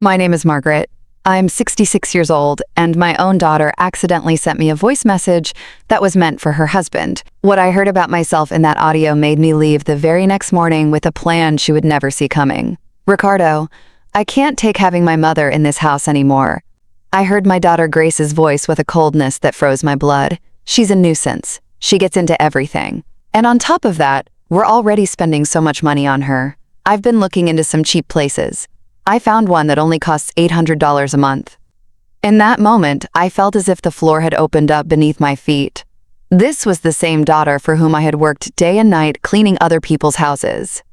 My name is Margaret. I'm 66 years old, and my own daughter accidentally sent me a voice message that was meant for her husband. What I heard about myself in that audio made me leave the very next morning with a plan she would never see coming. Ricardo, I can't take having my mother in this house anymore. I heard my daughter Grace's voice with a coldness that froze my blood. She's a nuisance. She gets into everything. And on top of that, we're already spending so much money on her. I've been looking into some cheap places. I found one that only costs $800 a month. In that moment, I felt as if the floor had opened up beneath my feet. This was the same daughter for whom I had worked day and night cleaning other people's houses.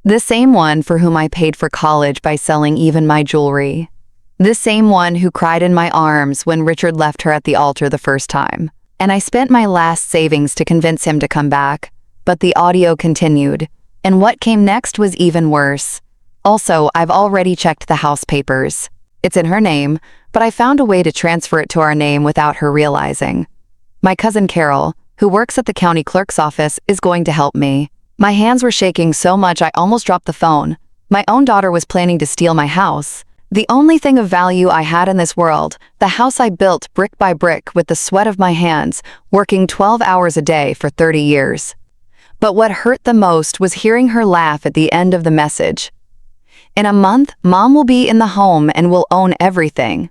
The same one for whom I paid for college by selling even my jewelry. The same one who cried in my arms when Richard left her at the altar the first time. And I spent my last savings to convince him to come back. But the audio continued, and what came next was even worse. Also, I've already checked the house papers. It's in her name, but I found a way to transfer it to our name without her realizing. My cousin Carol, who works at the county clerk's office, is going to help me. My hands were shaking so much I almost dropped the phone. My own daughter was planning to steal my house. The only thing of value I had in this world, the house I built brick by brick with the sweat of my hands, working 12 hours a day for 30 years. But what hurt the most was hearing her laugh at the end of the message. In a month, Mom will be in the home and will own everything.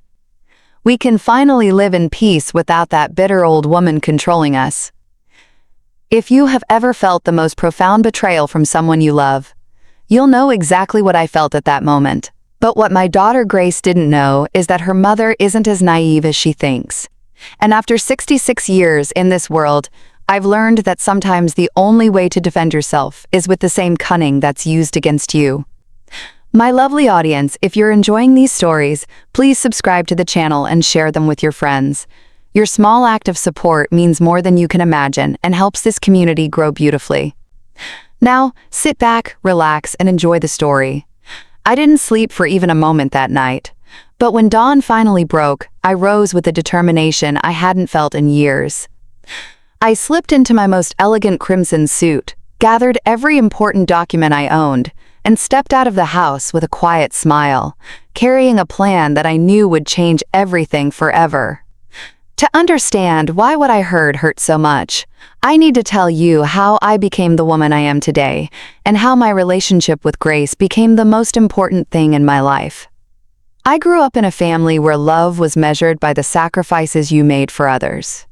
We can finally live in peace without that bitter old woman controlling us. If you have ever felt the most profound betrayal from someone you love, you'll know exactly what I felt at that moment. But what my daughter Grace didn't know is that her mother isn't as naive as she thinks. And after 66 years in this world, I've learned that sometimes the only way to defend yourself is with the same cunning that's used against you. My lovely audience, if you're enjoying these stories, please subscribe to the channel and share them with your friends. Your small act of support means more than you can imagine and helps this community grow beautifully. Now, sit back, relax, and enjoy the story. I didn't sleep for even a moment that night. But when dawn finally broke, I rose with a determination I hadn't felt in years. I slipped into my most elegant crimson suit, gathered every important document I owned, and stepped out of the house with a quiet smile, carrying a plan that I knew would change everything forever. To understand why what I heard hurt so much, I need to tell you how I became the woman I am today, and how my relationship with Grace became the most important thing in my life. I grew up in a family where love was measured by the sacrifices you made for others.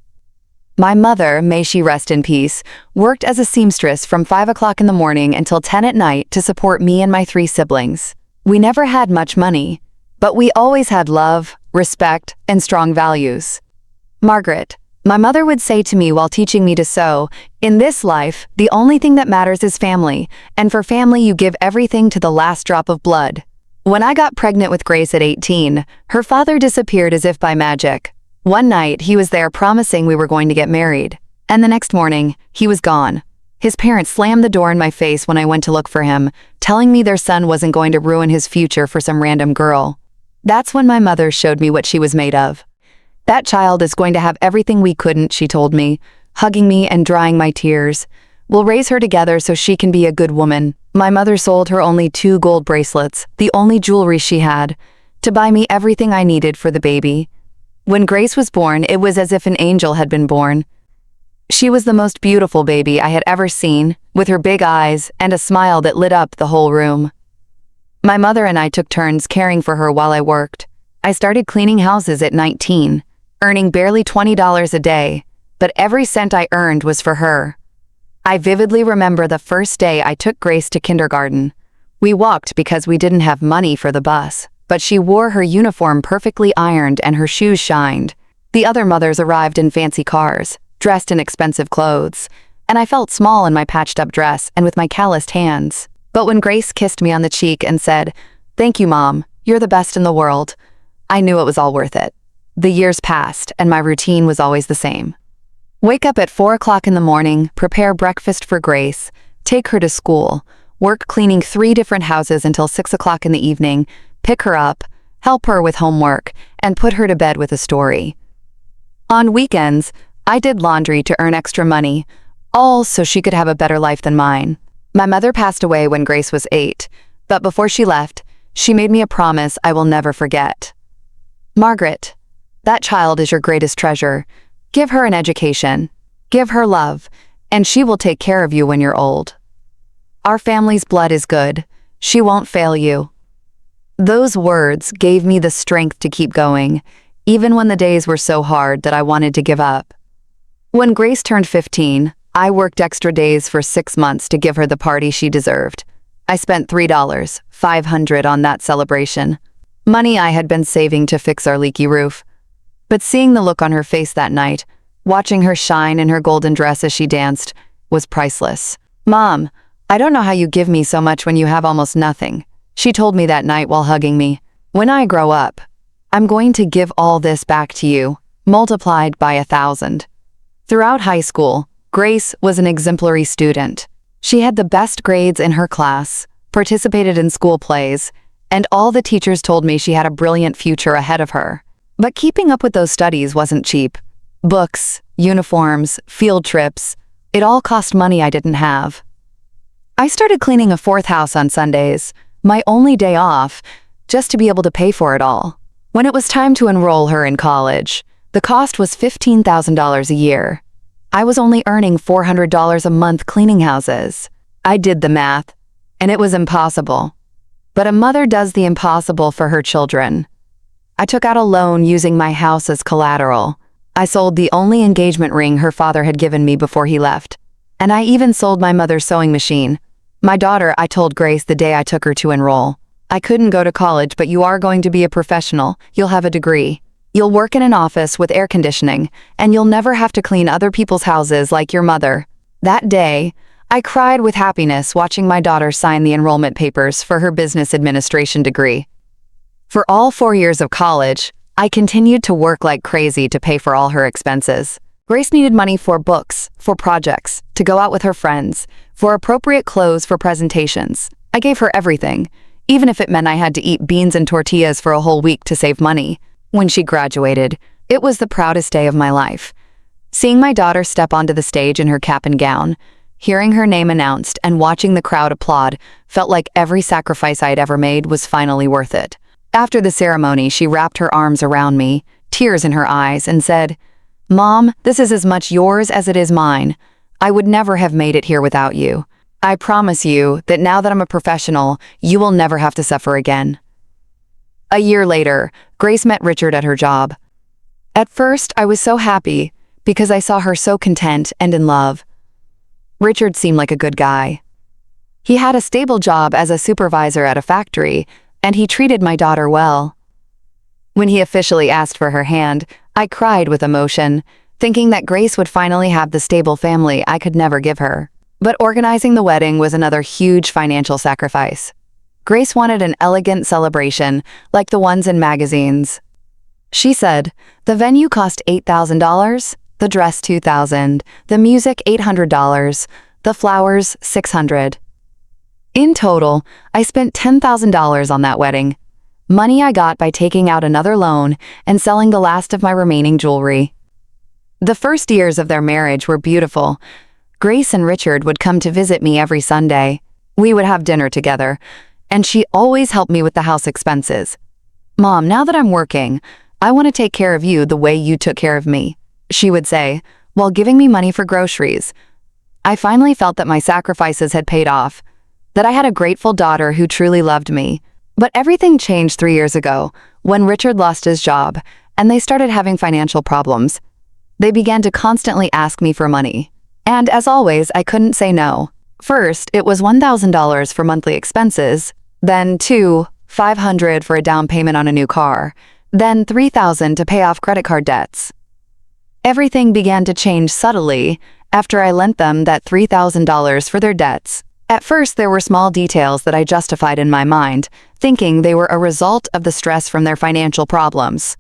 My mother, may she rest in peace, worked as a seamstress from 5 o'clock in the morning until 10 at night to support me and my 3 siblings. We never had much money, but we always had love, respect, and strong values. Margaret, my mother would say to me while teaching me to sew, in this life, the only thing that matters is family, and for family you give everything to the last drop of blood. When I got pregnant with Grace at 18, her father disappeared as if by magic. One night, he was there promising we were going to get married, and the next morning, he was gone. His parents slammed the door in my face when I went to look for him, telling me their son wasn't going to ruin his future for some random girl. That's when my mother showed me what she was made of. That child is going to have everything we couldn't, she told me, hugging me and drying my tears. We'll raise her together so she can be a good woman. My mother sold her only 2 gold bracelets, the only jewelry she had, to buy me everything I needed for the baby. When Grace was born, it was as if an angel had been born. She was the most beautiful baby I had ever seen, with her big eyes and a smile that lit up the whole room. My mother and I took turns caring for her while I worked. I started cleaning houses at 19, earning barely $20 a day, but every cent I earned was for her. I vividly remember the first day I took Grace to kindergarten. We walked because we didn't have money for the bus, but she wore her uniform perfectly ironed and her shoes shined. The other mothers arrived in fancy cars, dressed in expensive clothes, and I felt small in my patched-up dress and with my calloused hands. But when Grace kissed me on the cheek and said, "Thank you, Mom, you're the best in the world," I knew it was all worth it. The years passed, and my routine was always the same. Wake up at 4 o'clock in the morning, prepare breakfast for Grace, take her to school, work cleaning 3 different houses until 6 o'clock in the evening, pick her up, help her with homework, and put her to bed with a story. On weekends, I did laundry to earn extra money, all so she could have a better life than mine. My mother passed away when Grace was 8, but before she left, she made me a promise I will never forget. Margaret, that child is your greatest treasure. Give her an education. Give her love, and she will take care of you when you're old. Our family's blood is good. She won't fail you. Those words gave me the strength to keep going, even when the days were so hard that I wanted to give up. When Grace turned 15, I worked extra days for 6 months to give her the party she deserved. I spent $500 on that celebration, money I had been saving to fix our leaky roof. But seeing the look on her face that night, watching her shine in her golden dress as she danced, was priceless. "Mom, I don't know how you give me so much when you have almost nothing," she told me that night while hugging me. "When I grow up, I'm going to give all this back to you, multiplied by 1,000. Throughout high school, Grace was an exemplary student. She had the best grades in her class, participated in school plays, and all the teachers told me she had a brilliant future ahead of her. But keeping up with those studies wasn't cheap. Books, uniforms, field trips, it all cost money I didn't have. I started cleaning a fourth house on Sundays, my only day off, just to be able to pay for it all. When it was time to enroll her in college, the cost was $15,000 a year. I was only earning $400 a month cleaning houses. I did the math, and it was impossible. But a mother does the impossible for her children. I took out a loan using my house as collateral. I sold the only engagement ring her father had given me before he left. And I even sold my mother's sewing machine. My daughter, I told Grace the day I took her to enroll. "I couldn't go to college, but you are going to be a professional. You'll have a degree. You'll work in an office with air conditioning, and you'll never have to clean other people's houses like your mother." That day, I cried with happiness watching my daughter sign the enrollment papers for her business administration degree. For all 4 years of college, I continued to work like crazy to pay for all her expenses. Grace needed money for books, for projects, to go out with her friends, for appropriate clothes for presentations. I gave her everything, even if it meant I had to eat beans and tortillas for a whole week to save money. When she graduated, it was the proudest day of my life. Seeing my daughter step onto the stage in her cap and gown, hearing her name announced, and watching the crowd applaud felt like every sacrifice I had ever made was finally worth it. After the ceremony, she wrapped her arms around me, tears in her eyes, and said, "Mom, this is as much yours as it is mine. I would never have made it here without you. I promise you that now that I'm a professional, you will never have to suffer again." A year later, Grace met Richard at her job. At first, I was so happy because I saw her so content and in love. Richard seemed like a good guy. He had a stable job as a supervisor at a factory, and he treated my daughter well. When he officially asked for her hand, I cried with emotion, thinking that Grace would finally have the stable family I could never give her. But organizing the wedding was another huge financial sacrifice. Grace wanted an elegant celebration, like the ones in magazines. She said, "The venue cost $8,000, the dress $2,000, the music $800, the flowers $600. In total, I spent $10,000 on that wedding, money I got by taking out another loan and selling the last of my remaining jewelry. The first years of their marriage were beautiful. Grace and Richard would come to visit me every Sunday. We would have dinner together, and she always helped me with the house expenses. "Mom, now that I'm working, I want to take care of you the way you took care of me," she would say, while giving me money for groceries. I finally felt that my sacrifices had paid off, that I had a grateful daughter who truly loved me. But everything changed 3 years ago, when Richard lost his job, and they started having financial problems. They began to constantly ask me for money. And as always, I couldn't say no. First, it was $1,000 for monthly expenses, then $500 for a down payment on a new car, then $3,000 to pay off credit card debts. Everything began to change subtly after I lent them that $3,000 for their debts. At first, there were small details that I justified in my mind, thinking they were a result of the stress from their financial problems.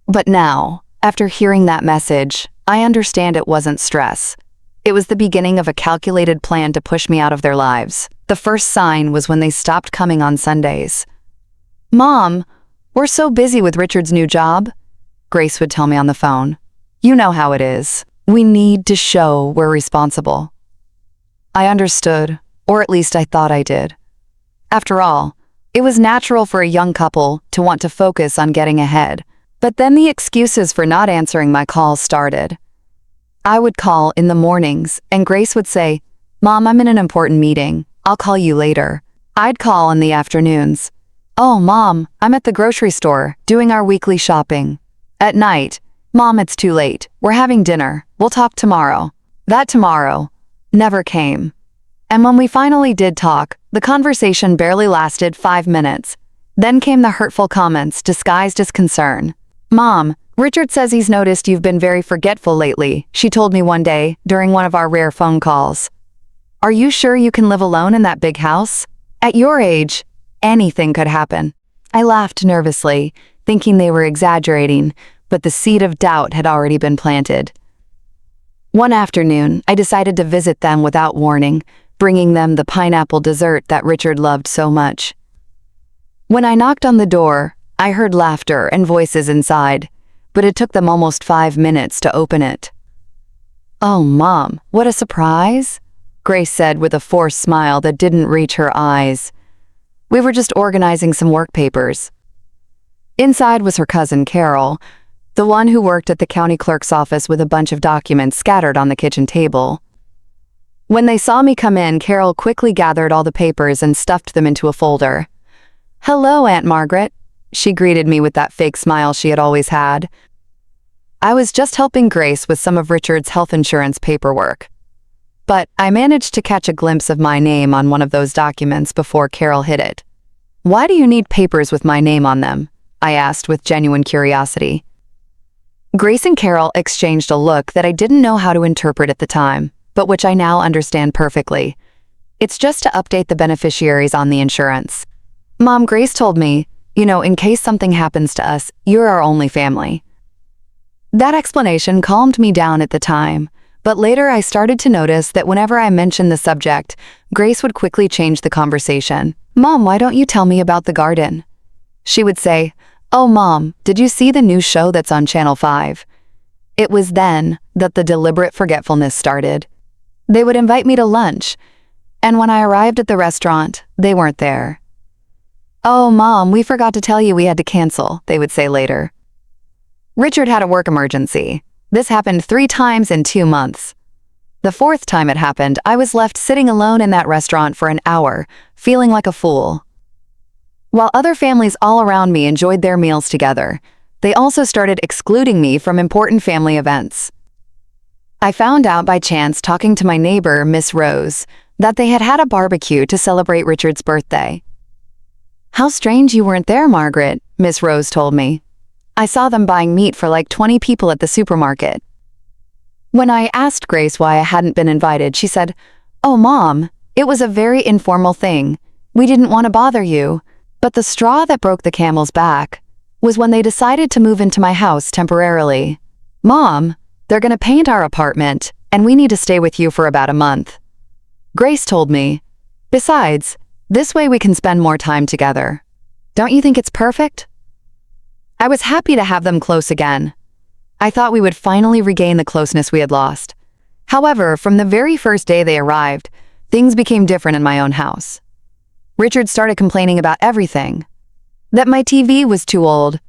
But now, after hearing that message, I understand it wasn't stress. It was the beginning of a calculated plan to push me out of their lives. The first sign was when they stopped coming on Sundays. "Mom, we're so busy with Richard's new job," Grace would tell me on the phone. "You know how it is. We need to show we're responsible." I understood, or at least I thought I did. After all, It was natural for a young couple to want to focus on getting ahead. But then the excuses for not answering my calls started. I would call in the mornings, and Grace would say, "Mom, I'm in an important meeting. I'll call you later." I'd call in the afternoons. "Oh, Mom, I'm at the grocery store, doing our weekly shopping." At night, "Mom, it's too late. We're having dinner. We'll talk tomorrow." That tomorrow never came. And when we finally did talk, the conversation barely lasted 5 minutes. Then came the hurtful comments disguised as concern. "Mom, Richard says he's noticed you've been very forgetful lately," she told me one day during one of our rare phone calls. "Are you sure you can live alone in that big house? At your age, anything could happen." I laughed nervously, thinking they were exaggerating, but the seed of doubt had already been planted. One afternoon, I decided to visit them without warning, bringing them the pineapple dessert that Richard loved so much. When I knocked on the door, I heard laughter and voices inside, but it took them almost 5 minutes to open it. "Oh, Mom, what a surprise," Grace said with a forced smile that didn't reach her eyes. "We were just organizing some work papers." Inside was her cousin Carol, the one who worked at the county clerk's office with a bunch of documents scattered on the kitchen table. When they saw me come in, Carol quickly gathered all the papers and stuffed them into a folder. "Hello, Aunt Margaret," she greeted me with that fake smile she had always had. I was just helping Grace with some of Richard's health insurance paperwork. But I managed to catch a glimpse of my name on one of those documents before Carol hid it. "Why do you need papers with my name on them?" I asked with genuine curiosity. Grace and Carol exchanged a look that I didn't know how to interpret at the time, but which I now understand perfectly. "It's just to update the beneficiaries on the insurance. Mom, Grace told me, in case something happens to us, you're our only family." That explanation calmed me down at the time, but later I started to notice that whenever I mentioned the subject, Grace would quickly change the conversation. "Mom, why don't you tell me about the garden?" She would say, "Oh, Mom, did you see the new show that's on Channel 5? It was then that the deliberate forgetfulness started. They would invite me to lunch, and when I arrived at the restaurant, they weren't there. "Oh, Mom, we forgot to tell you we had to cancel," they would say later. Richard had a work emergency. This happened 3 times in 2 months. The 4th time it happened, I was left sitting alone in that restaurant for an hour, feeling like a fool. While other families all around me enjoyed their meals together, they also started excluding me from important family events. I found out by chance talking to my neighbor, Miss Rose, that they had had a barbecue to celebrate Richard's birthday. "How strange you weren't there, Margaret," Miss Rose told me. "I saw them buying meat for like 20 people at the supermarket." When I asked Grace why I hadn't been invited, she said, "Oh, Mom, it was a very informal thing. We didn't want to bother you. But the straw that broke the camel's back was when they decided to move into my house temporarily. Mom, they're going to paint our apartment, and we need to stay with you for about a month." Grace told me, "Besides, this way we can spend more time together. Don't you think it's perfect?" I was happy to have them close again. I thought we would finally regain the closeness we had lost. However, from the very first day they arrived, things became different in my own house. Richard started complaining about everything. That my TV was too old,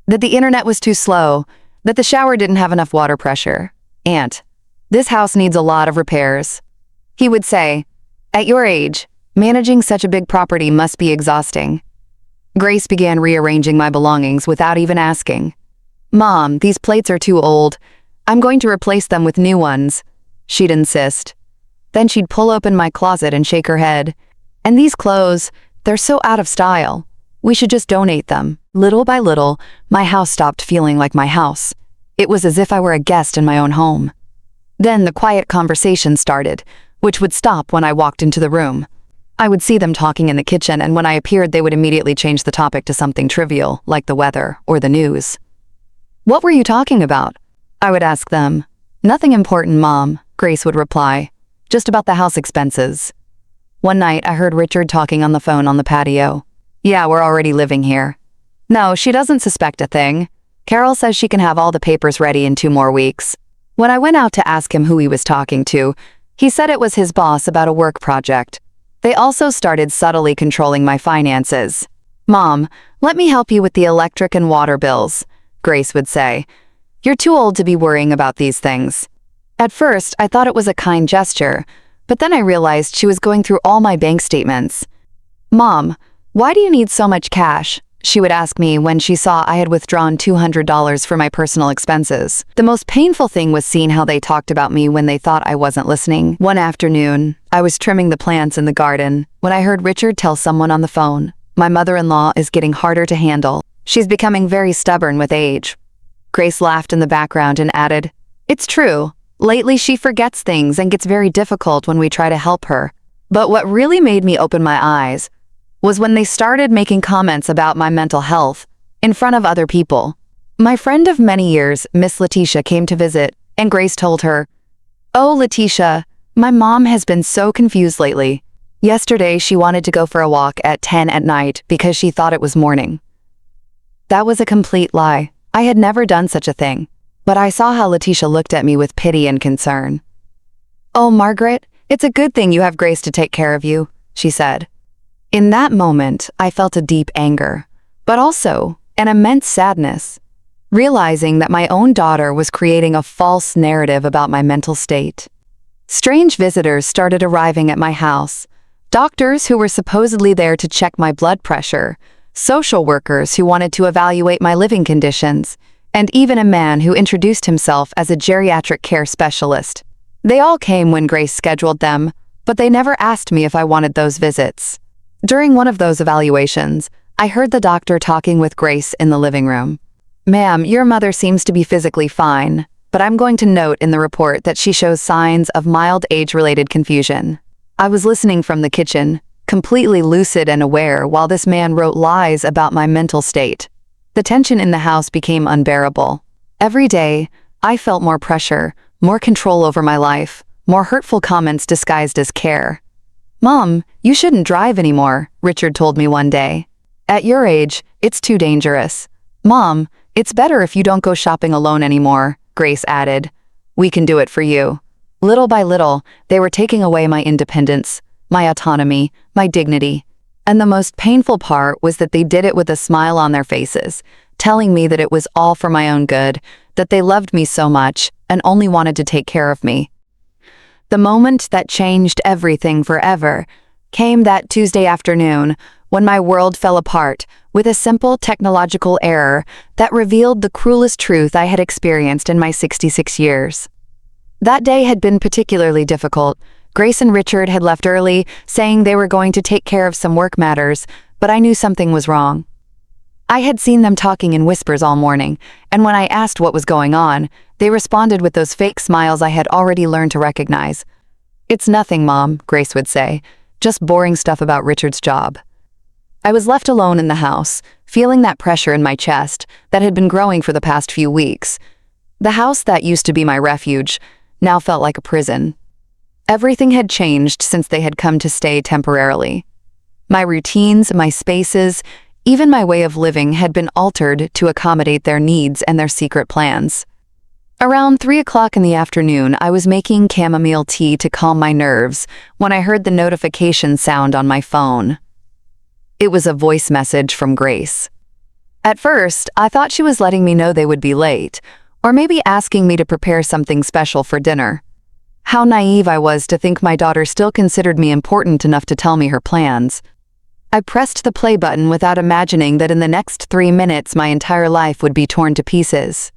that the internet was too slow, that the shower didn't have enough water pressure. "Aunt, this house needs a lot of repairs." He would say, "At your age, managing such a big property must be exhausting." Grace began rearranging my belongings without even asking. "Mom, these plates are too old. I'm going to replace them with new ones," she'd insist. Then she'd pull open my closet and shake her head. "And these clothes, they're so out of style. We should just donate them." Little by little, my house stopped feeling like my house. It was as if I were a guest in my own home. Then the quiet conversation started, which would stop when I walked into the room. I would see them talking in the kitchen, and when I appeared, they would immediately change the topic to something trivial, like the weather or the news. "What were you talking about?" I would ask them. "Nothing important, Mom," Grace would reply. "Just about the house expenses." One night, I heard Richard talking on the phone on the patio. "Yeah, we're already living here." "No, she doesn't suspect a thing. Carol says she can have all the papers ready in 2 more weeks." When I went out to ask him who he was talking to, he said it was his boss about a work project. They also started subtly controlling my finances. "Mom, let me help you with the electric and water bills," Grace would say. "You're too old to be worrying about these things." At first, I thought it was a kind gesture, but then I realized she was going through all my bank statements. "Mom, why do you need so much cash?" she would ask me when she saw I had withdrawn $200 for my personal expenses. The most painful thing was seeing how they talked about me when they thought I wasn't listening. One afternoon, I was trimming the plants in the garden when I heard Richard tell someone on the phone, "My mother-in-law is getting harder to handle. She's becoming very stubborn with age." Grace laughed in the background and added, "It's true. Lately she forgets things and gets very difficult when we try to help her." But what really made me open my eyes was when they started making comments about my mental health in front of other people. My friend of many years, Miss Letitia, came to visit, and Grace told her, "Oh, Letitia, my mom has been so confused lately. Yesterday she wanted to go for a walk at 10 at night because she thought it was morning." That was a complete lie. I had never done such a thing. But I saw how Letitia looked at me with pity and concern. "Oh, Margaret, it's a good thing you have Grace to take care of you," she said. In that moment, I felt a deep anger, but also an immense sadness, realizing that my own daughter was creating a false narrative about my mental state. Strange visitors started arriving at my house, doctors who were supposedly there to check my blood pressure, social workers who wanted to evaluate my living conditions, and even a man who introduced himself as a geriatric care specialist. They all came when Grace scheduled them, but they never asked me if I wanted those visits. During one of those evaluations, I heard the doctor talking with Grace in the living room. "Ma'am, your mother seems to be physically fine, but I'm going to note in the report that she shows signs of mild age-related confusion." I was listening from the kitchen, completely lucid and aware while this man wrote lies about my mental state. The tension in the house became unbearable. Every day, I felt more pressure, more control over my life, more hurtful comments disguised as care. "Mom, you shouldn't drive anymore," Richard told me one day. "At your age, it's too dangerous." "Mom, it's better if you don't go shopping alone anymore," Grace added. "We can do it for you." Little by little, they were taking away my independence, my autonomy, my dignity. And the most painful part was that they did it with a smile on their faces, telling me that it was all for my own good, that they loved me so much and only wanted to take care of me. The moment that changed everything forever came that Tuesday afternoon when my world fell apart with a simple technological error that revealed the cruelest truth I had experienced in my 66 years. That day had been particularly difficult. Grace and Richard had left early, saying they were going to take care of some work matters, but I knew something was wrong. I had seen them talking in whispers all morning, and when I asked what was going on, they responded with those fake smiles I had already learned to recognize. "It's nothing, Mom," Grace would say, "just boring stuff about Richard's job." I was left alone in the house, feeling that pressure in my chest that had been growing for the past few weeks. The house that used to be my refuge now felt like a prison. Everything had changed since they had come to stay temporarily. My routines, my spaces, even my way of living had been altered to accommodate their needs and their secret plans. Around 3 o'clock in the afternoon, I was making chamomile tea to calm my nerves when I heard the notification sound on my phone. It was a voice message from Grace. At first, I thought she was letting me know they would be late, or maybe asking me to prepare something special for dinner. How naive I was to think my daughter still considered me important enough to tell me her plans. I pressed the play button without imagining that in the next 3 minutes my entire life would be torn to pieces.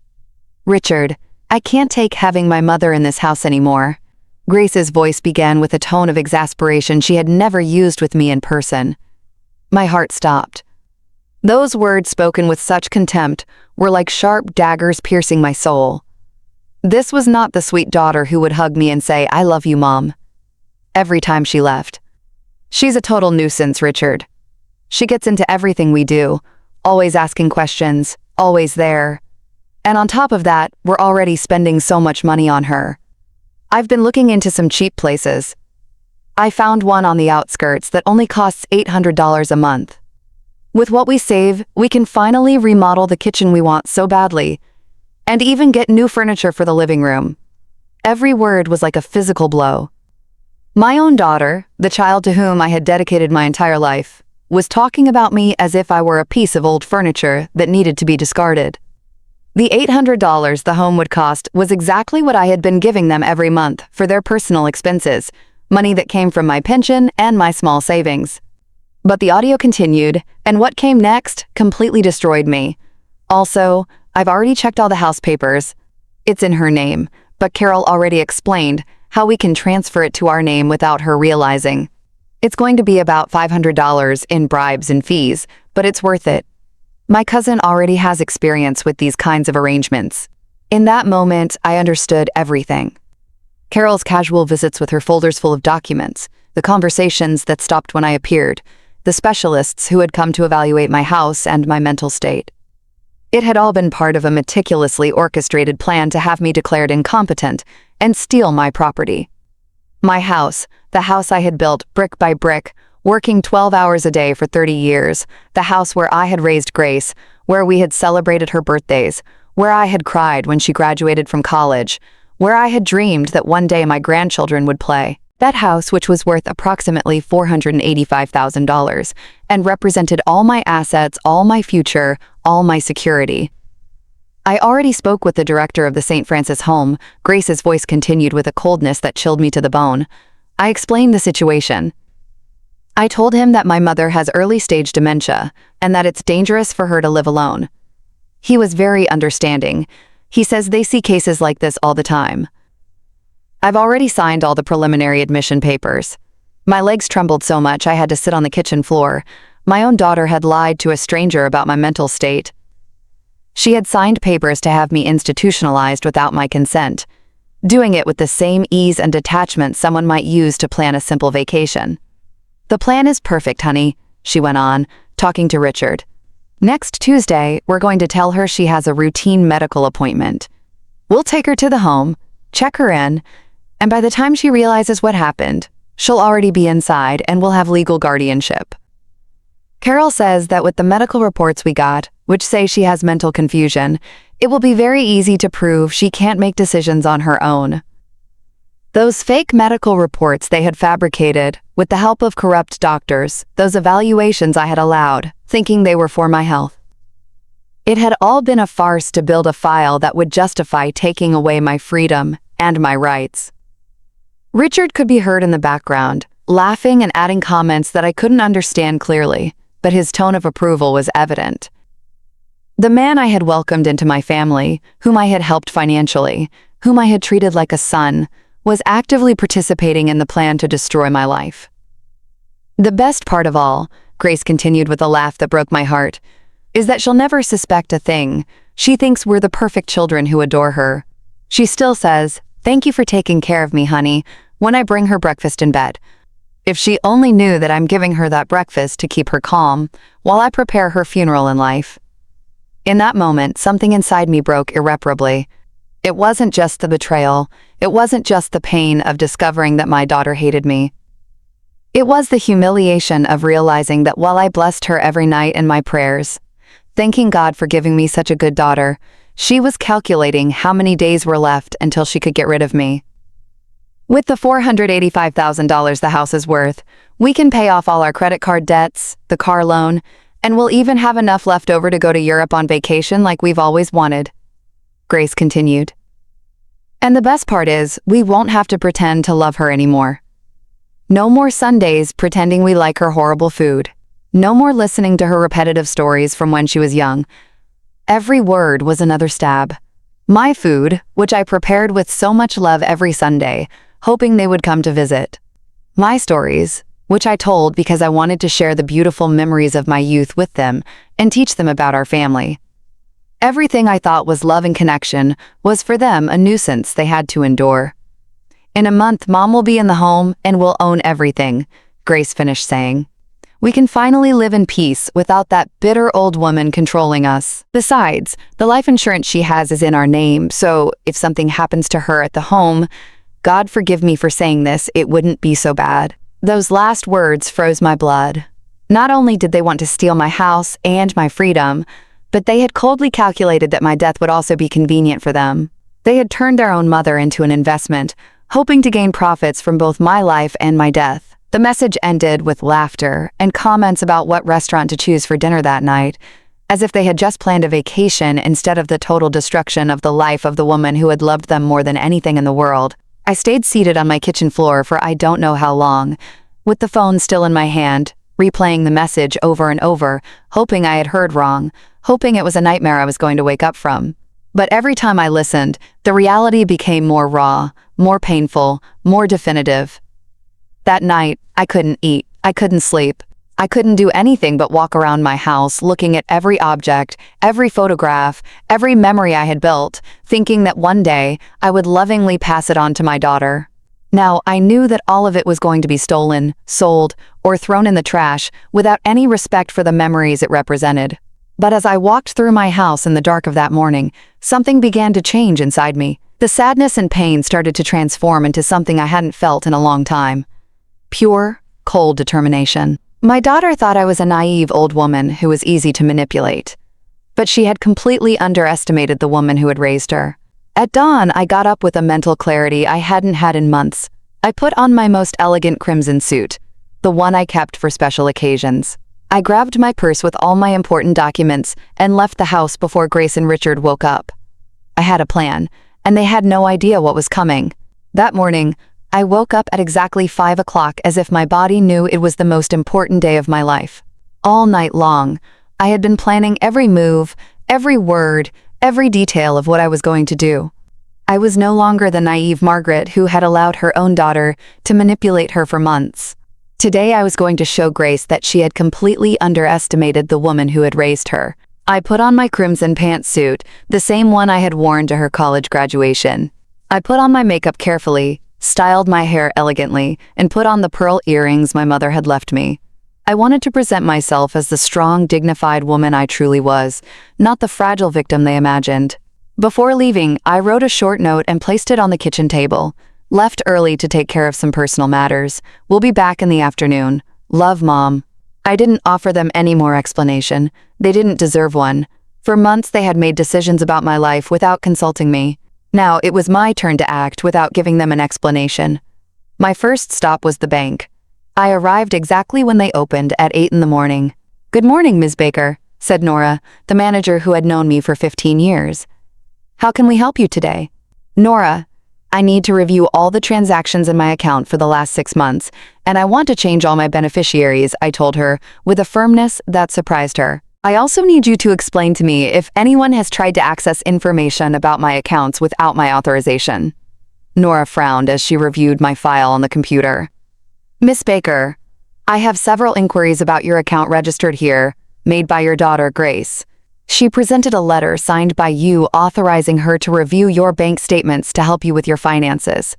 "Richard, I can't take having my mother in this house anymore." Grace's voice began with a tone of exasperation she had never used with me in person. My heart stopped. Those words spoken with such contempt were like sharp daggers piercing my soul. This was not the sweet daughter who would hug me and say, "I love you, Mom," every time she left. She's a total nuisance, Richard. She gets into everything we do, always asking questions, always there. And on top of that, we're already spending so much money on her. I've been looking into some cheap places. I found one on the outskirts that only costs $800 a month. With what we save, we can finally remodel the kitchen we want so badly, and even get new furniture for the living room. Every word was like a physical blow. My own daughter, the child to whom I had dedicated my entire life, was talking about me as if I were a piece of old furniture that needed to be discarded. The $800 the home would cost was exactly what I had been giving them every month for their personal expenses, money that came from my pension and my small savings. But the audio continued, and what came next completely destroyed me. Also, I've already checked all the house papers. It's in her name, but Carol already explained how we can transfer it to our name without her realizing. It's going to be about $500 in bribes and fees, but it's worth it. My cousin already has experience with these kinds of arrangements. In that moment, I understood everything. Carol's casual visits with her folders full of documents, the conversations that stopped when I appeared, the specialists who had come to evaluate my house and my mental state. It had all been part of a meticulously orchestrated plan to have me declared incompetent and steal my property. My house, the house I had built brick by brick, working 12 hours a day for 30 years, the house where I had raised Grace, where we had celebrated her birthdays, where I had cried when she graduated from college, where I had dreamed that one day my grandchildren would play. That house, which was worth approximately $485,000 and represented all my assets, all my future, all my security. I already spoke with the director of the St. Francis home. Grace's voice continued with a coldness that chilled me to the bone. I explained the situation. I told him that my mother has early-stage dementia and that it's dangerous for her to live alone. He was very understanding. He says they see cases like this all the time. I've already signed all the preliminary admission papers. My legs trembled so much I had to sit on the kitchen floor. My own daughter had lied to a stranger about my mental state. She had signed papers to have me institutionalized without my consent, doing it with the same ease and detachment someone might use to plan a simple vacation. "The plan is perfect, honey," she went on, talking to Richard. "Next Tuesday, we're going to tell her she has a routine medical appointment. We'll take her to the home, check her in, and by the time she realizes what happened, she'll already be inside and we'll have legal guardianship." Carol says that with the medical reports we got, which say she has mental confusion, it will be very easy to prove she can't make decisions on her own. Those fake medical reports they had fabricated, with the help of corrupt doctors, those evaluations I had allowed, thinking they were for my health. It had all been a farce to build a file that would justify taking away my freedom and my rights. Richard could be heard in the background, laughing and adding comments that I couldn't understand clearly, but his tone of approval was evident. The man I had welcomed into my family, whom I had helped financially, whom I had treated like a son, was actively participating in the plan to destroy my life. "The best part of all," Grace continued with a laugh that broke my heart, "is that she'll never suspect a thing. She thinks we're the perfect children who adore her. She still says, 'Thank you for taking care of me, honey,' when I bring her breakfast in bed. If she only knew that I'm giving her that breakfast to keep her calm while I prepare her funeral in life." In that moment, something inside me broke irreparably. It wasn't just the betrayal. It wasn't just the pain of discovering that my daughter hated me. It was the humiliation of realizing that while I blessed her every night in my prayers, thanking God for giving me such a good daughter, she was calculating how many days were left until she could get rid of me. With the $485,000 the house is worth, we can pay off all our credit card debts, the car loan, and we'll even have enough left over to go to Europe on vacation like we've always wanted," Grace continued. "And the best part is, we won't have to pretend to love her anymore. No more Sundays pretending we like her horrible food. No more listening to her repetitive stories from when she was young. Every word was another stab. My food, which I prepared with so much love every Sunday, hoping they would come to visit. My stories, which I told because I wanted to share the beautiful memories of my youth with them and teach them about our family. Everything I thought was love and connection was for them a nuisance they had to endure. In a month, Mom will be in the home and we'll own everything," Grace finished saying. "We can finally live in peace without that bitter old woman controlling us. Besides, the life insurance she has is in our name, so if something happens to her at the home, God forgive me for saying this, it wouldn't be so bad." Those last words froze my blood. Not only did they want to steal my house and my freedom, but they had coldly calculated that my death would also be convenient for them. They had turned their own mother into an investment, hoping to gain profits from both my life and my death. The message ended with laughter and comments about what restaurant to choose for dinner that night, as if they had just planned a vacation instead of the total destruction of the life of the woman who had loved them more than anything in the world. I stayed seated on my kitchen floor for I don't know how long, with the phone still in my hand, replaying the message over and over, hoping I had heard wrong, hoping it was a nightmare I was going to wake up from. But every time I listened, the reality became more raw, more painful, more definitive. That night, I couldn't eat, I couldn't sleep. I couldn't do anything but walk around my house looking at every object, every photograph, every memory I had built, thinking that one day I would lovingly pass it on to my daughter. Now, I knew that all of it was going to be stolen, sold, or thrown in the trash without any respect for the memories it represented. But as I walked through my house in the dark of that morning, something began to change inside me. The sadness and pain started to transform into something I hadn't felt in a long time. Pure, cold determination. My daughter thought I was a naive old woman who was easy to manipulate. But she had completely underestimated the woman who had raised her. At dawn, I got up with a mental clarity I hadn't had in months. I put on my most elegant crimson suit, the one I kept for special occasions. I grabbed my purse with all my important documents and left the house before Grace and Richard woke up. I had a plan, and they had no idea what was coming. That morning, I woke up at exactly 5 o'clock as if my body knew it was the most important day of my life. All night long, I had been planning every move, every word, every detail of what I was going to do. I was no longer the naive Margaret who had allowed her own daughter to manipulate her for months. Today I was going to show Grace that she had completely underestimated the woman who had raised her. I put on my crimson pantsuit, the same one I had worn to her college graduation. I put on my makeup carefully, styled my hair elegantly, and put on the pearl earrings my mother had left me. I wanted to present myself as the strong, dignified woman I truly was, not the fragile victim they imagined. Before leaving, I wrote a short note and placed it on the kitchen table. Left early to take care of some personal matters. We'll be back in the afternoon. Love, Mom. I didn't offer them any more explanation. They didn't deserve one. For months they had made decisions about my life without consulting me. Now it was my turn to act without giving them an explanation. My first stop was the bank. I arrived exactly when they opened at 8 in the morning. "Good morning, Ms. Baker," said Nora, the manager who had known me for 15 years. "How can we help you today?" "Nora, I need to review all the transactions in my account for the last 6 months, and I want to change all my beneficiaries," I told her, with a firmness that surprised her. "I also need you to explain to me if anyone has tried to access information about my accounts without my authorization." Nora frowned as she reviewed my file on the computer. "Miss Baker, I have several inquiries about your account registered here, made by your daughter, Grace. She presented a letter signed by you authorizing her to review your bank statements to help you with your finances."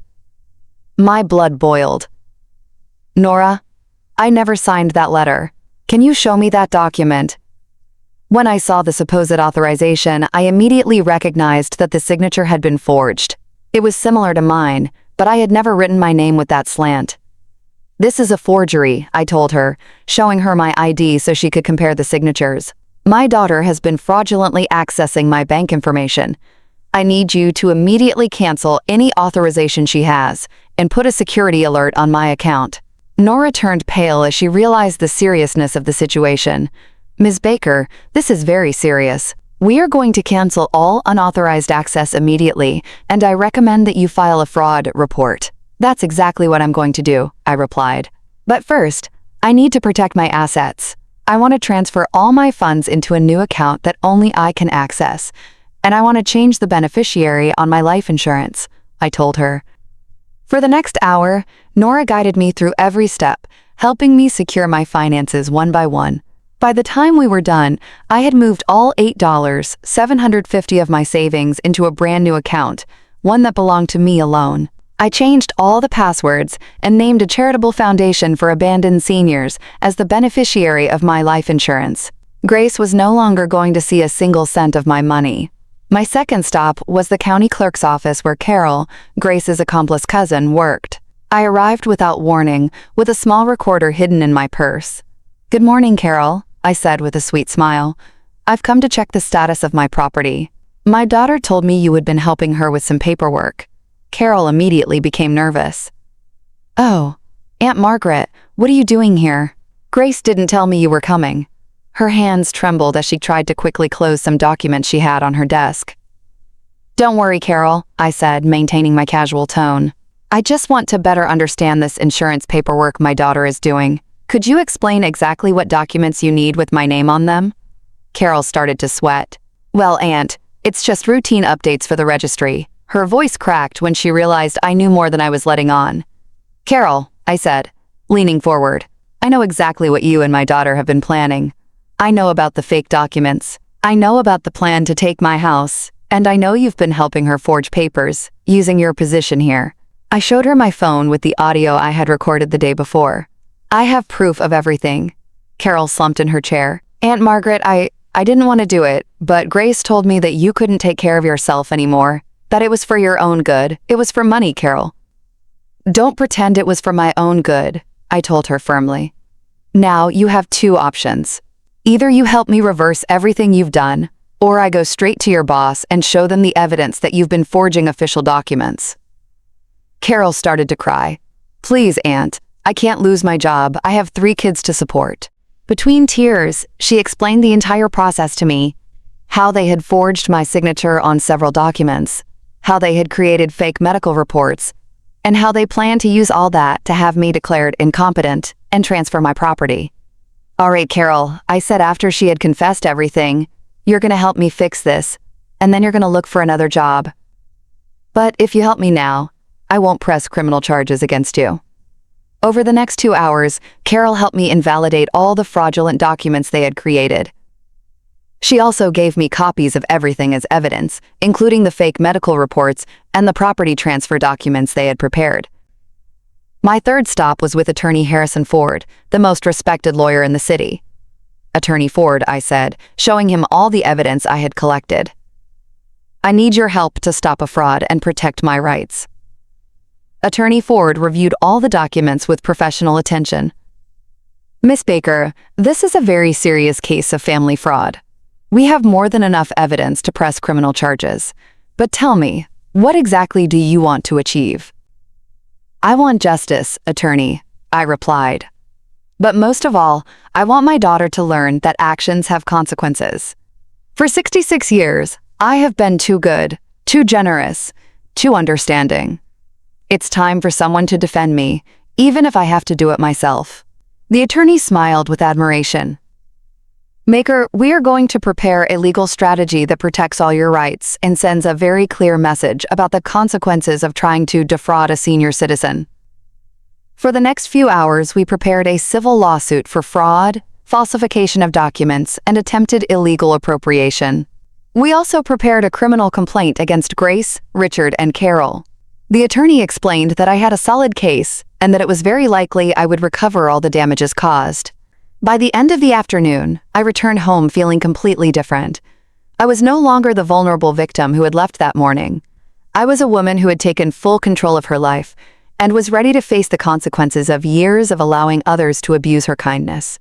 My blood boiled. "Nora, I never signed that letter. Can you show me that document?" When I saw the supposed authorization, I immediately recognized that the signature had been forged. It was similar to mine, but I had never written my name with that slant. "This is a forgery," I told her, showing her my ID so she could compare the signatures. "My daughter has been fraudulently accessing my bank information. I need you to immediately cancel any authorization she has and put a security alert on my account." Nora turned pale as she realized the seriousness of the situation. "Ms. Baker, this is very serious. We are going to cancel all unauthorized access immediately, and I recommend that you file a fraud report." "That's exactly what I'm going to do," I replied. "But first, I need to protect my assets. I want to transfer all my funds into a new account that only I can access, and I want to change the beneficiary on my life insurance," I told her. For the next hour, Nora guided me through every step, helping me secure my finances one by one. By the time we were done, I had moved all $8,750 of my savings into a brand new account, one that belonged to me alone. I changed all the passwords and named a charitable foundation for abandoned seniors as the beneficiary of my life insurance. Grace was no longer going to see a single cent of my money. My second stop was the county clerk's office where Carol, Grace's accomplice cousin, worked. I arrived without warning, with a small recorder hidden in my purse. "Good morning, Carol," I said with a sweet smile. "I've come to check the status of my property. My daughter told me you had been helping her with some paperwork." Carol immediately became nervous. "Oh, Aunt Margaret, what are you doing here? Grace didn't tell me you were coming. Her hands trembled as she tried to quickly close some documents she had on her desk. Don't worry, Carol, I said, maintaining my casual tone. I just want to better understand this insurance paperwork my daughter is doing. Could you explain exactly what documents you need with my name on them? Carol started to sweat. Well, Aunt, it's just routine updates for the registry. Her voice cracked when she realized I knew more than I was letting on. Carol, I said, leaning forward, I know exactly what you and my daughter have been planning. I know about the fake documents. I know about the plan to take my house. And I know you've been helping her forge papers, using your position here. I showed her my phone with the audio I had recorded the day before. I have proof of everything. Carol slumped in her chair. Aunt Margaret, I didn't want to do it, but Grace told me that you couldn't take care of yourself anymore, that it was for your own good. It was for money, Carol. Don't pretend it was for my own good, I told her firmly. Now you have two options. Either you help me reverse everything you've done, or I go straight to your boss and show them the evidence that you've been forging official documents. Carol started to cry. Please, Aunt, I can't lose my job. I have 3 kids to support. Between tears, she explained the entire process to me, how they had forged my signature on several documents, how they had created fake medical reports, and how they planned to use all that to have me declared incompetent and transfer my property. All right, Carol, I said after she had confessed everything, you're going to help me fix this, and then you're going to look for another job. But if you help me now, I won't press criminal charges against you. Over the next 2 hours, Carol helped me invalidate all the fraudulent documents they had created. She also gave me copies of everything as evidence, including the fake medical reports and the property transfer documents they had prepared. My third stop was with Attorney Harrison Ford, the most respected lawyer in the city. Attorney Ford, I said, showing him all the evidence I had collected. I need your help to stop a fraud and protect my rights. Attorney Ford reviewed all the documents with professional attention. Miss Baker, this is a very serious case of family fraud. We have more than enough evidence to press criminal charges. But tell me, what exactly do you want to achieve? I want justice, attorney, I replied. But most of all, I want my daughter to learn that actions have consequences. For 66 years, I have been too good, too generous, too understanding. It's time for someone to defend me, even if I have to do it myself. The attorney smiled with admiration. Maker, we are going to prepare a legal strategy that protects all your rights and sends a very clear message about the consequences of trying to defraud a senior citizen. For the next few hours, we prepared a civil lawsuit for fraud, falsification of documents, and attempted illegal appropriation. We also prepared a criminal complaint against Grace, Richard, and Carol. The attorney explained that I had a solid case and that it was very likely I would recover all the damages caused. By the end of the afternoon, I returned home feeling completely different. I was no longer the vulnerable victim who had left that morning. I was a woman who had taken full control of her life and was ready to face the consequences of years of allowing others to abuse her kindness.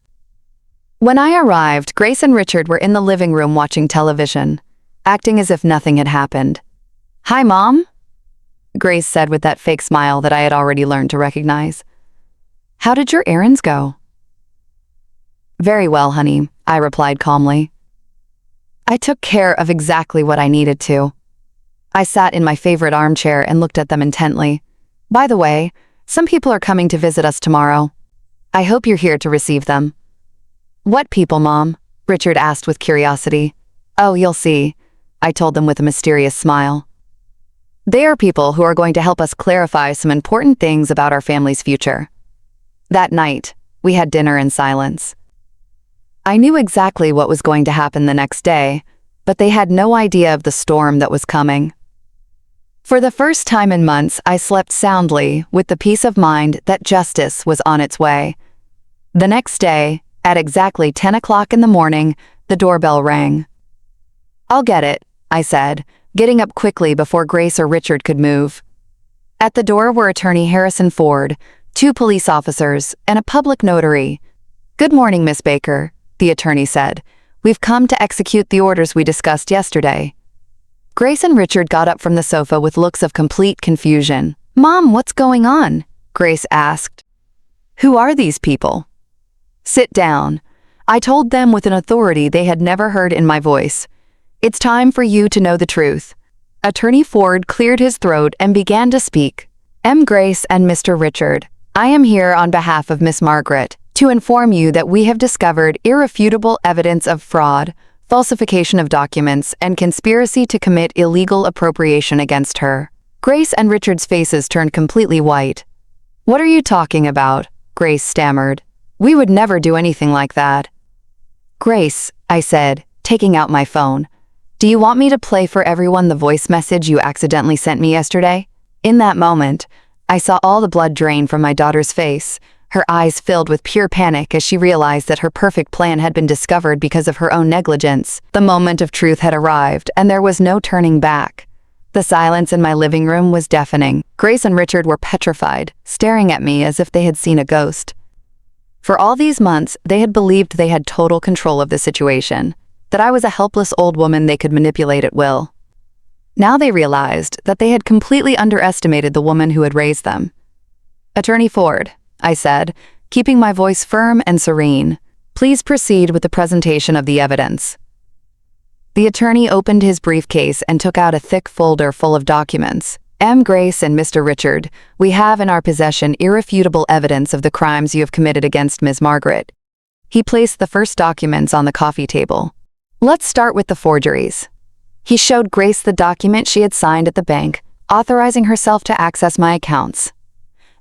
When I arrived, Grace and Richard were in the living room watching television, acting as if nothing had happened. "Hi, Mom," Grace said with that fake smile that I had already learned to recognize. "How did your errands go?" "Very well, honey," I replied calmly. I took care of exactly what I needed to. I sat in my favorite armchair and looked at them intently. By the way, some people are coming to visit us tomorrow. I hope you're here to receive them. "What people, Mom?" Richard asked with curiosity. "Oh, you'll see," I told them with a mysterious smile. "They are people who are going to help us clarify some important things about our family's future." That night, we had dinner in silence. I knew exactly what was going to happen the next day, but they had no idea of the storm that was coming. For the first time in months, I slept soundly with the peace of mind that justice was on its way. The next day, at exactly 10 o'clock in the morning, the doorbell rang. "I'll get it," I said, getting up quickly before Grace or Richard could move. At the door were Attorney Harrison Ford, 2 police officers, and a public notary. "Good morning, Miss Baker," the attorney said. "We've come to execute the orders we discussed yesterday." Grace and Richard got up from the sofa with looks of complete confusion. "Mom, what's going on?" Grace asked. Who are these people? Sit down. I told them with an authority they had never heard in my voice. It's time for you to know the truth. Attorney Ford cleared his throat and began to speak. M. Grace and Mr. Richard, I am here on behalf of Miss Margaret to inform you that we have discovered irrefutable evidence of fraud, falsification of documents, and conspiracy to commit illegal appropriation against her. Grace and Richard's faces turned completely white. What are you talking about? Grace stammered. We would never do anything like that. Grace, I said, taking out my phone. Do you want me to play for everyone the voice message you accidentally sent me yesterday? In that moment, I saw all the blood drain from my daughter's face, her eyes filled with pure panic as she realized that her perfect plan had been discovered because of her own negligence. The moment of truth had arrived, and there was no turning back. The silence in my living room was deafening. Grace and Richard were petrified, staring at me as if they had seen a ghost. For all these months, they had believed they had total control of the situation, that I was a helpless old woman they could manipulate at will. Now they realized that they had completely underestimated the woman who had raised them. Attorney Ford, I said, keeping my voice firm and serene, please proceed with the presentation of the evidence. The attorney opened his briefcase and took out a thick folder full of documents. M. Grace and Mr. Richard, we have in our possession irrefutable evidence of the crimes you have committed against Ms. Margaret. He placed the first documents on the coffee table. Let's start with the forgeries. He showed Grace the document she had signed at the bank, authorizing herself to access my accounts.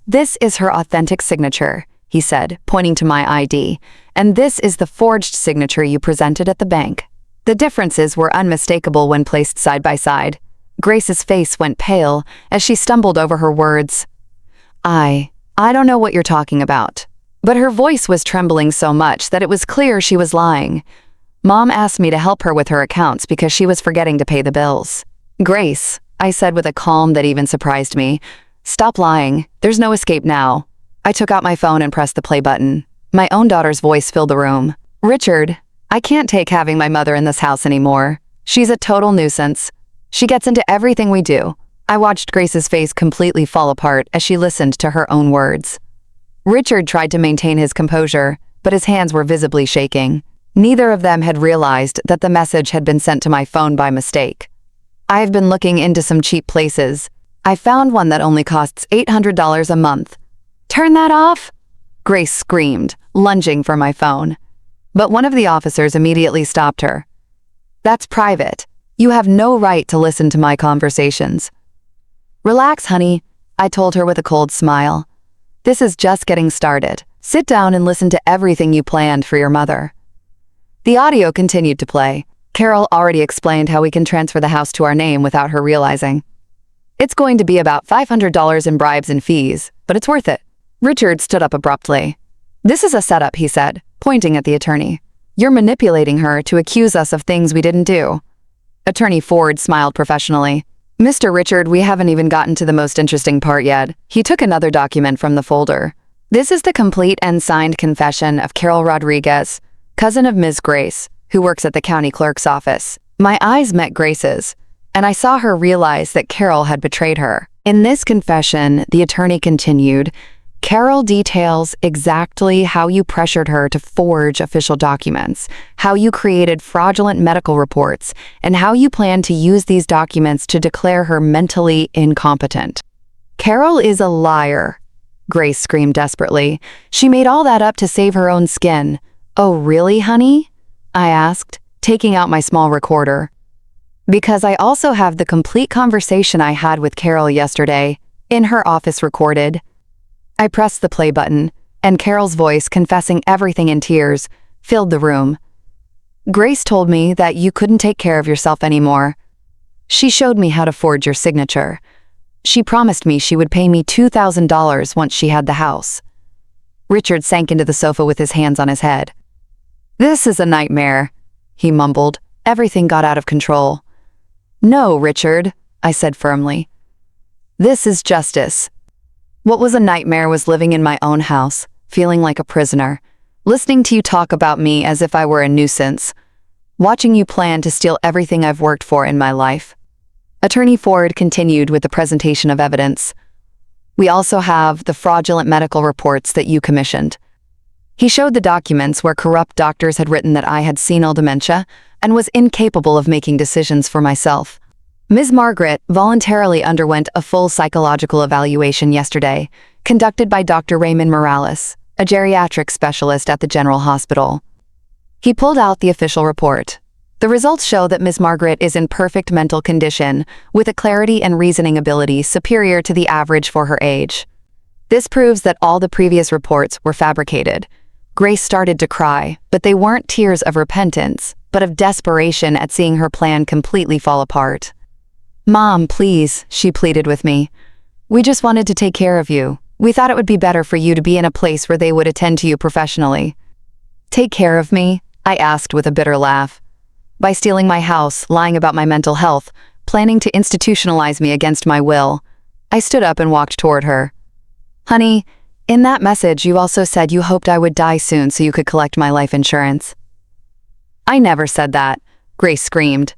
This is her authentic signature, he said, pointing to my ID, and this is the forged signature you presented at the bank. The differences were unmistakable when placed side by side. Grace's face went pale as she stumbled over her words. I don't know what you're talking about. But her voice was trembling so much that it was clear she was lying. Mom asked me to help her with her accounts because she was forgetting to pay the bills. Grace, I said with a calm that even surprised me, stop lying. There's no escape now. I took out my phone and pressed the play button. My own daughter's voice filled the room. Richard, I can't take having my mother in this house anymore. She's a total nuisance. She gets into everything we do. I watched Grace's face completely fall apart as she listened to her own words. Richard tried to maintain his composure, but his hands were visibly shaking. Neither of them had realized that the message had been sent to my phone by mistake. I have been looking into some cheap places. I found one that only costs $800 a month. Turn that off! Grace screamed, lunging for my phone. But one of the officers immediately stopped her. That's private. You have no right to listen to my conversations. Relax, honey, I told her with a cold smile. This is just getting started. Sit down and listen to everything you planned for your mother. The audio continued to play. Carol already explained how we can transfer the house to our name without her realizing. It's going to be about $500 in bribes and fees, but it's worth it. Richard stood up abruptly. This is a setup, he said, pointing at the attorney. You're manipulating her to accuse us of things we didn't do. Attorney Ford smiled professionally. Mr. Richard, we haven't even gotten to the most interesting part yet. He took another document from the folder. This is the complete and signed confession of Carol Rodriguez, cousin of Ms. Grace, who works at the county clerk's office. My eyes met Grace's, and I saw her realize that Carol had betrayed her. In this confession, the attorney continued, Carol details exactly how you pressured her to forge official documents, how you created fraudulent medical reports, and how you planned to use these documents to declare her mentally incompetent. Carol is a liar, Grace screamed desperately. She made all that up to save her own skin. Oh, really, honey? I asked, taking out my small recorder. Because I also have the complete conversation I had with Carol yesterday, in her office recorded. I pressed the play button, and Carol's voice, confessing everything in tears, filled the room. Grace told me that you couldn't take care of yourself anymore. She showed me how to forge your signature. She promised me she would pay me $2,000 once she had the house. Richard sank into the sofa with his hands on his head. This is a nightmare, he mumbled. Everything got out of control. No, Richard, I said firmly. This is justice. What was a nightmare was living in my own house, feeling like a prisoner, listening to you talk about me as if I were a nuisance, watching you plan to steal everything I've worked for in my life. Attorney Ford continued with the presentation of evidence. We also have the fraudulent medical reports that you commissioned." He showed the documents where corrupt doctors had written that I had senile dementia and was incapable of making decisions for myself. Ms. Margaret voluntarily underwent a full psychological evaluation yesterday, conducted by Dr. Raymond Morales, a geriatric specialist at the General Hospital. He pulled out the official report. The results show that Ms. Margaret is in perfect mental condition, with a clarity and reasoning ability superior to the average for her age. This proves that all the previous reports were fabricated. Grace started to cry, but they weren't tears of repentance, but of desperation at seeing her plan completely fall apart. "Mom, please," she pleaded with me. "We just wanted to take care of you. We thought it would be better for you to be in a place where they would attend to you professionally." "Take care of me?" I asked with a bitter laugh. "By stealing my house, lying about my mental health, planning to institutionalize me against my will." I stood up and walked toward her. "Honey, in that message you also said you hoped I would die soon so you could collect my life insurance." "I never said that," Grace screamed.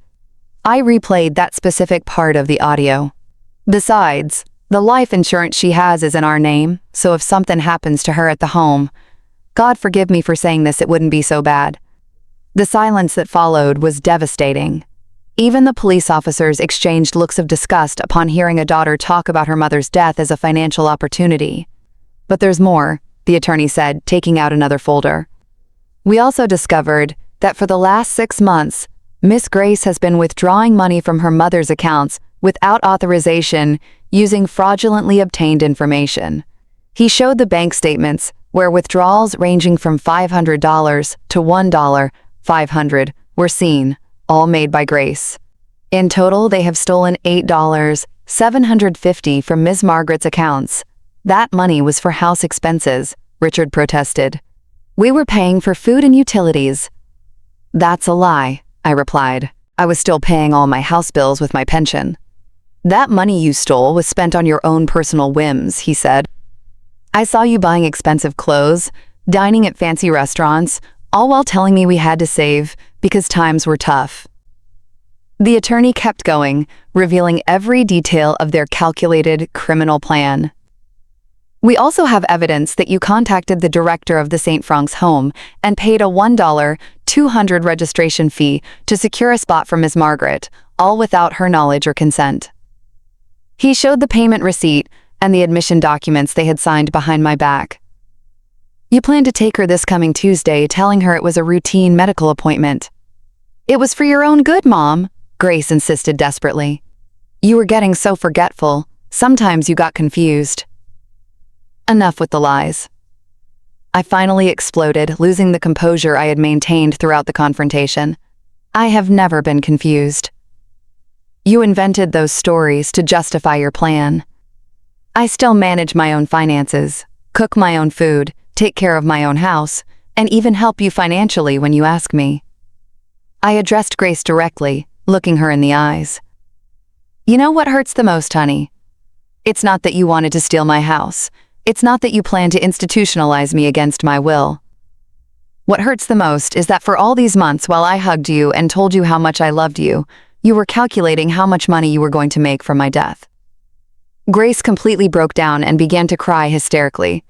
I replayed that specific part of the audio. "Besides, the life insurance she has is in our name, so if something happens to her at the home, God forgive me for saying this, it wouldn't be so bad." The silence that followed was devastating. Even the police officers exchanged looks of disgust upon hearing a daughter talk about her mother's death as a financial opportunity. "But there's more," the attorney said, taking out another folder. "We also discovered that for the last 6 months, Miss Grace has been withdrawing money from her mother's accounts without authorization using fraudulently obtained information." He showed the bank statements where withdrawals ranging from $500 to $1,500 were seen, all made by Grace. In total, they have stolen $8,750 from Ms. Margaret's accounts. "That money was for house expenses," Richard protested. "We were paying for food and utilities." "That's a lie," I replied. "I was still paying all my house bills with my pension." "That money you stole was spent on your own personal whims," he said. "I saw you buying expensive clothes, dining at fancy restaurants, all while telling me we had to save because times were tough." The attorney kept going, revealing every detail of their calculated criminal plan. "We also have evidence that you contacted the director of the St. Frank's home and paid a $1,200 registration fee to secure a spot for Ms. Margaret, all without her knowledge or consent." He showed the payment receipt and the admission documents they had signed behind my back. "You planned to take her this coming Tuesday, telling her it was a routine medical appointment." "It was for your own good, Mom," Grace insisted desperately. "You were getting so forgetful. Sometimes you got confused." Enough with the lies. I finally exploded, losing the composure I had maintained throughout the confrontation. "I have never been confused. You invented those stories to justify your plan. I still manage my own finances, cook my own food, take care of my own house, and even help you financially when you ask me." I addressed Grace directly, looking her in the eyes. "You know what hurts the most, honey? It's not that you wanted to steal my house. It's not that you plan to institutionalize me against my will. What hurts the most is that for all these months while I hugged you and told you how much I loved you, you were calculating how much money you were going to make from my death." Grace completely broke down and began to cry hysterically.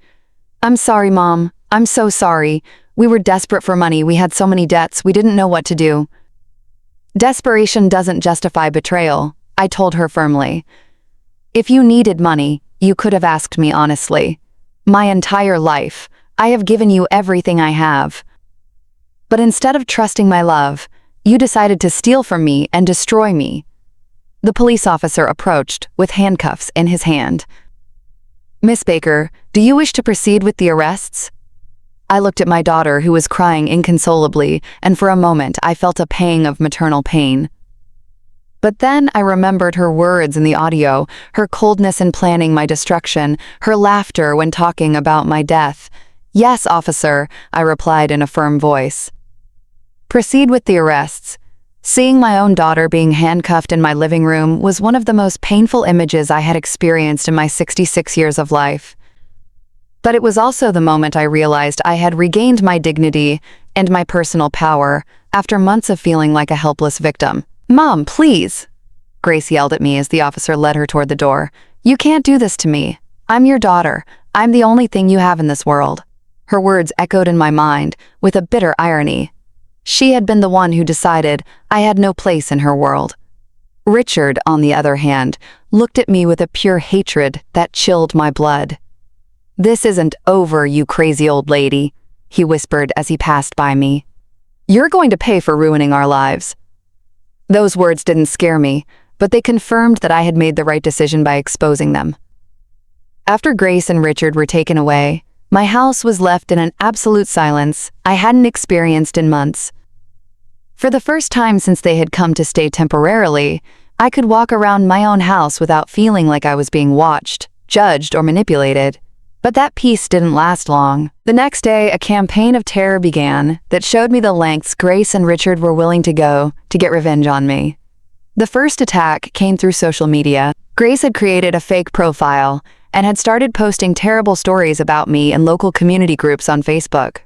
"I'm sorry, Mom. I'm so sorry. We were desperate for money. We had so many debts. We didn't know what to do." "Desperation doesn't justify betrayal," I told her firmly. "If you needed money, you could have asked me honestly. My entire life, I have given you everything I have. But instead of trusting my love, you decided to steal from me and destroy me." The police officer approached, with handcuffs in his hand. "Miss Baker, do you wish to proceed with the arrests?" I looked at my daughter, who was crying inconsolably, and for a moment I felt a pang of maternal pain. But then I remembered her words in the audio, her coldness in planning my destruction, her laughter when talking about my death. "Yes, officer," I replied in a firm voice. "Proceed with the arrests." Seeing my own daughter being handcuffed in my living room was one of the most painful images I had experienced in my 66 years of life. But it was also the moment I realized I had regained my dignity and my personal power after months of feeling like a helpless victim. "Mom, please!" Grace yelled at me as the officer led her toward the door. "You can't do this to me. I'm your daughter. I'm the only thing you have in this world." Her words echoed in my mind with a bitter irony. She had been the one who decided I had no place in her world. Richard, on the other hand, looked at me with a pure hatred that chilled my blood. "This isn't over, you crazy old lady," he whispered as he passed by me. "You're going to pay for ruining our lives." Those words didn't scare me, but they confirmed that I had made the right decision by exposing them. After Grace and Richard were taken away, my house was left in an absolute silence I hadn't experienced in months. For the first time since they had come to stay temporarily, I could walk around my own house without feeling like I was being watched, judged, or manipulated. But that peace didn't last long. The next day, a campaign of terror began that showed me the lengths Grace and Richard were willing to go to get revenge on me. The first attack came through social media. Grace had created a fake profile and had started posting terrible stories about me in local community groups on Facebook.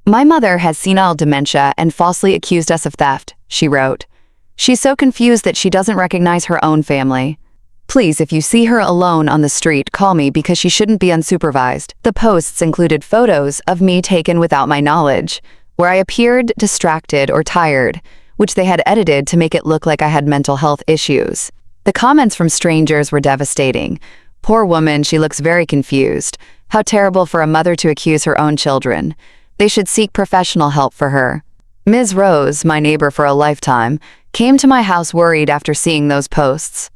"My mother has senile dementia and falsely accused us of theft," she wrote. "She's so confused that she doesn't recognize her own family. Please, if you see her alone on the street, call me because she shouldn't be unsupervised." The posts included photos of me taken without my knowledge, where I appeared distracted or tired, which they had edited to make it look like I had mental health issues. The comments from strangers were devastating. "Poor woman, she looks very confused. How terrible for a mother to accuse her own children. They should seek professional help for her." Ms. Rose, my neighbor for a lifetime, came to my house worried after seeing those posts.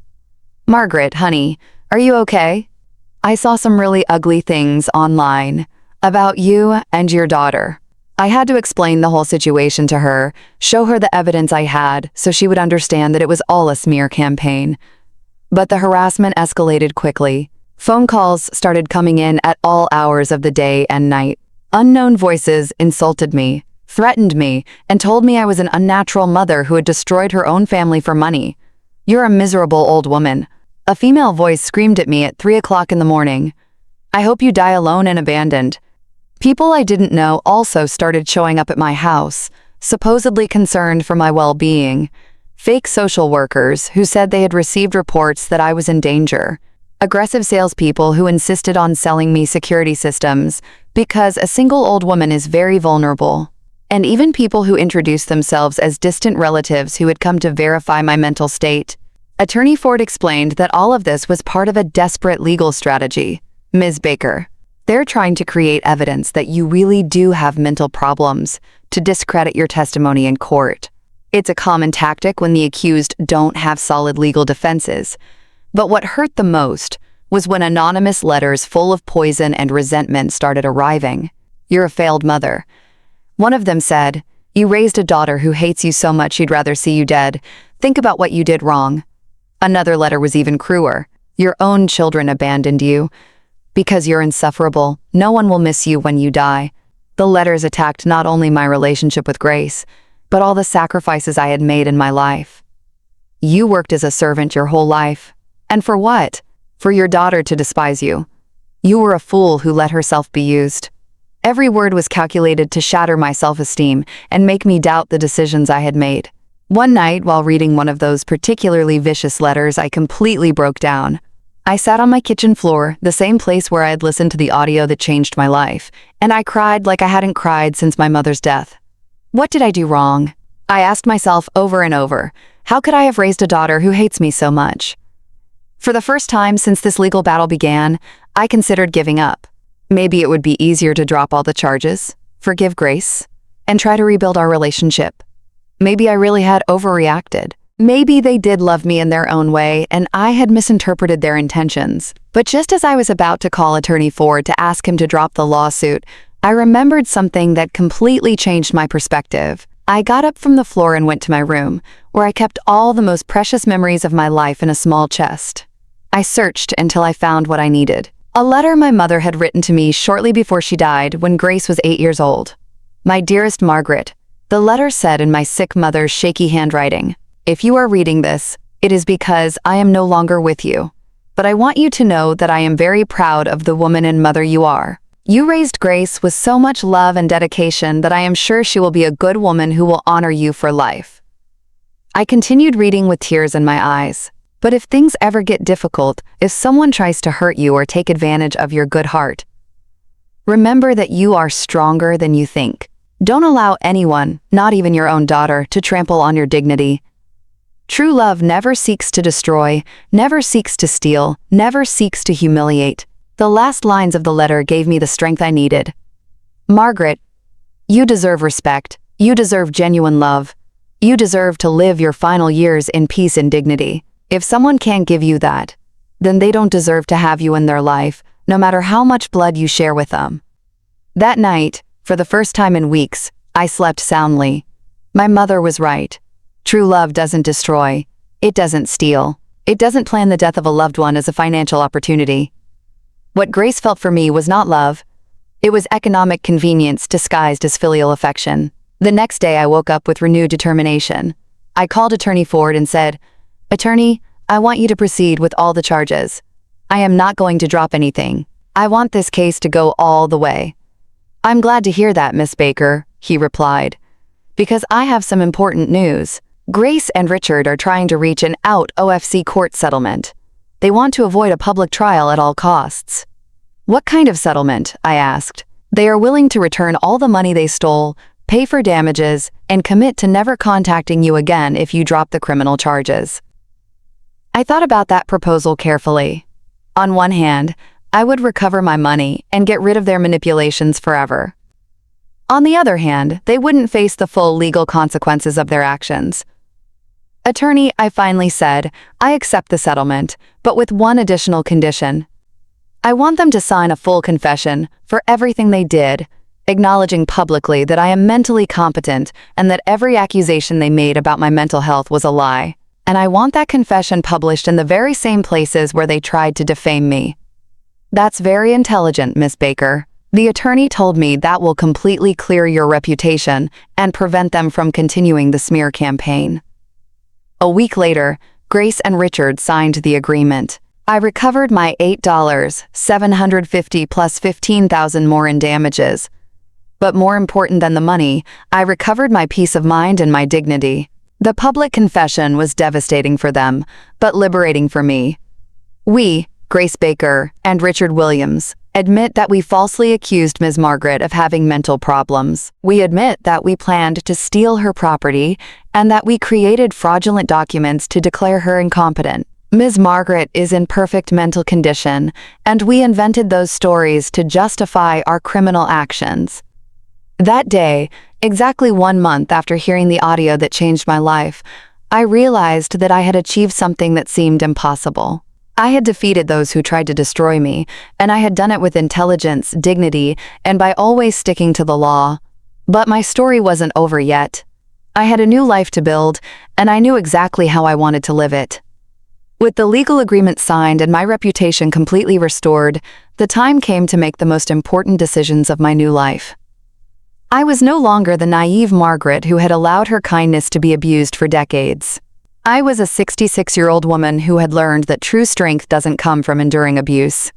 "Margaret, honey, are you okay? I saw some really ugly things online about you and your daughter." I had to explain the whole situation to her, show her the evidence I had so she would understand that it was all a smear campaign. But the harassment escalated quickly. Phone calls started coming in at all hours of the day and night. Unknown voices insulted me, threatened me, and told me I was an unnatural mother who had destroyed her own family for money. "You're a miserable old woman." A female voice screamed at me at 3 o'clock in the morning. "I hope you die alone and abandoned." People I didn't know also started showing up at my house, supposedly concerned for my well-being. Fake social workers who said they had received reports that I was in danger. Aggressive salespeople who insisted on selling me security systems because a single old woman is very vulnerable. And even people who introduced themselves as distant relatives who had come to verify my mental state. Attorney Ford explained that all of this was part of a desperate legal strategy. "Ms. Baker, they're trying to create evidence that you really do have mental problems to discredit your testimony in court. It's a common tactic when the accused don't have solid legal defenses. But what hurt the most was when anonymous letters full of poison and resentment started arriving. You're a failed mother. One of them said, you raised a daughter who hates you so much she'd rather see you dead. Think about what you did wrong. Another letter was even crueler. Your own children abandoned you. Because you're insufferable, no one will miss you when you die. The letters attacked not only my relationship with Grace, but all the sacrifices I had made in my life. You worked as a servant your whole life. And for what? For your daughter to despise you. You were a fool who let herself be used. Every word was calculated to shatter my self-esteem and make me doubt the decisions I had made. One night, while reading one of those particularly vicious letters, I completely broke down. I sat on my kitchen floor, the same place where I had listened to the audio that changed my life, and I cried like I hadn't cried since my mother's death. What did I do wrong? I asked myself over and over, how could I have raised a daughter who hates me so much? For the first time since this legal battle began, I considered giving up. Maybe it would be easier to drop all the charges, forgive Grace, and try to rebuild our relationship. Maybe I really had overreacted. Maybe they did love me in their own way and I had misinterpreted their intentions. But just as I was about to call Attorney Ford to ask him to drop the lawsuit, I remembered something that completely changed my perspective. I got up from the floor and went to my room, where I kept all the most precious memories of my life in a small chest. I searched until I found what I needed. A letter my mother had written to me shortly before she died when Grace was 8 years old. My dearest Margaret, the letter said in my sick mother's shaky handwriting, if you are reading this, it is because I am no longer with you. But I want you to know that I am very proud of the woman and mother you are. You raised Grace with so much love and dedication that I am sure she will be a good woman who will honor you for life. I continued reading with tears in my eyes. But if things ever get difficult, if someone tries to hurt you or take advantage of your good heart, remember that you are stronger than you think. Don't allow anyone, not even your own daughter, to trample on your dignity. True love never seeks to destroy, never seeks to steal, never seeks to humiliate. The last lines of the letter gave me the strength I needed. Margaret, you deserve respect. You deserve genuine love. You deserve to live your final years in peace and dignity. If someone can't give you that, then they don't deserve to have you in their life, no matter how much blood you share with them. That night, for the first time in weeks, I slept soundly. My mother was right. True love doesn't destroy. It doesn't steal. It doesn't plan the death of a loved one as a financial opportunity. What Grace felt for me was not love. It was economic convenience disguised as filial affection. The next day I woke up with renewed determination. I called Attorney Ford and said, "Attorney, I want you to proceed with all the charges. I am not going to drop anything. I want this case to go all the way." "I'm glad to hear that, Miss Baker," he replied, "because I have some important news. Grace and Richard are trying to reach an out OFC court settlement. They want to avoid a public trial at all costs." "What kind of settlement?" I asked. "They are willing to return all the money they stole, pay for damages, and commit to never contacting you again if you drop the criminal charges." I thought about that proposal carefully. On one hand, I would recover my money and get rid of their manipulations forever. On the other hand, they wouldn't face the full legal consequences of their actions. "Attorney," I finally said, "I accept the settlement, but with one additional condition. I want them to sign a full confession for everything they did, acknowledging publicly that I am mentally competent and that every accusation they made about my mental health was a lie. And I want that confession published in the very same places where they tried to defame me." "That's very intelligent, Miss Baker. The attorney told me that will completely clear your reputation and prevent them from continuing the smear campaign." A week later, Grace and Richard signed the agreement. I recovered my $8,750 plus $15,000 more in damages. But more important than the money, I recovered my peace of mind and my dignity. The public confession was devastating for them, but liberating for me. We, Grace Baker and Richard Williams, admit that we falsely accused Ms. Margaret of having mental problems. We admit that we planned to steal her property and that we created fraudulent documents to declare her incompetent. Ms. Margaret is in perfect mental condition, and we invented those stories to justify our criminal actions. That day, exactly 1 month after hearing the audio that changed my life, I realized that I had achieved something that seemed impossible. I had defeated those who tried to destroy me, and I had done it with intelligence, dignity, and by always sticking to the law. But my story wasn't over yet. I had a new life to build, and I knew exactly how I wanted to live it. With the legal agreement signed and my reputation completely restored, the time came to make the most important decisions of my new life. I was no longer the naive Margaret who had allowed her kindness to be abused for decades. I was a 66-year-old woman who had learned that true strength doesn't come from enduring abuse,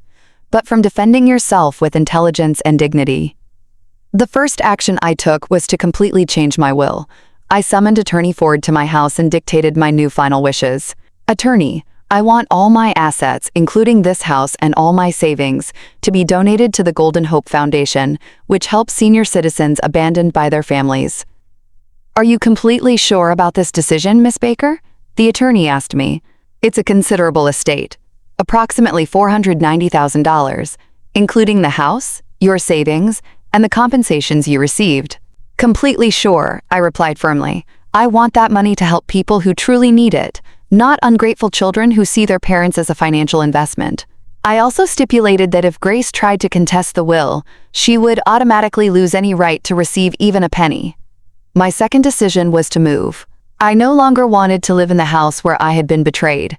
but from defending yourself with intelligence and dignity. The first action I took was to completely change my will. I summoned Attorney Ford to my house and dictated my new final wishes. "Attorney, I want all my assets, including this house and all my savings, to be donated to the Golden Hope Foundation, which helps senior citizens abandoned by their families." "Are you completely sure about this decision, Miss Baker?" the attorney asked me. "It's a considerable estate, approximately $490,000, including the house, your savings, and the compensations you received." "Completely sure," I replied firmly. "I want that money to help people who truly need it, not ungrateful children who see their parents as a financial investment." I also stipulated that if Grace tried to contest the will, she would automatically lose any right to receive even a penny. My second decision was to move. I no longer wanted to live in the house where I had been betrayed,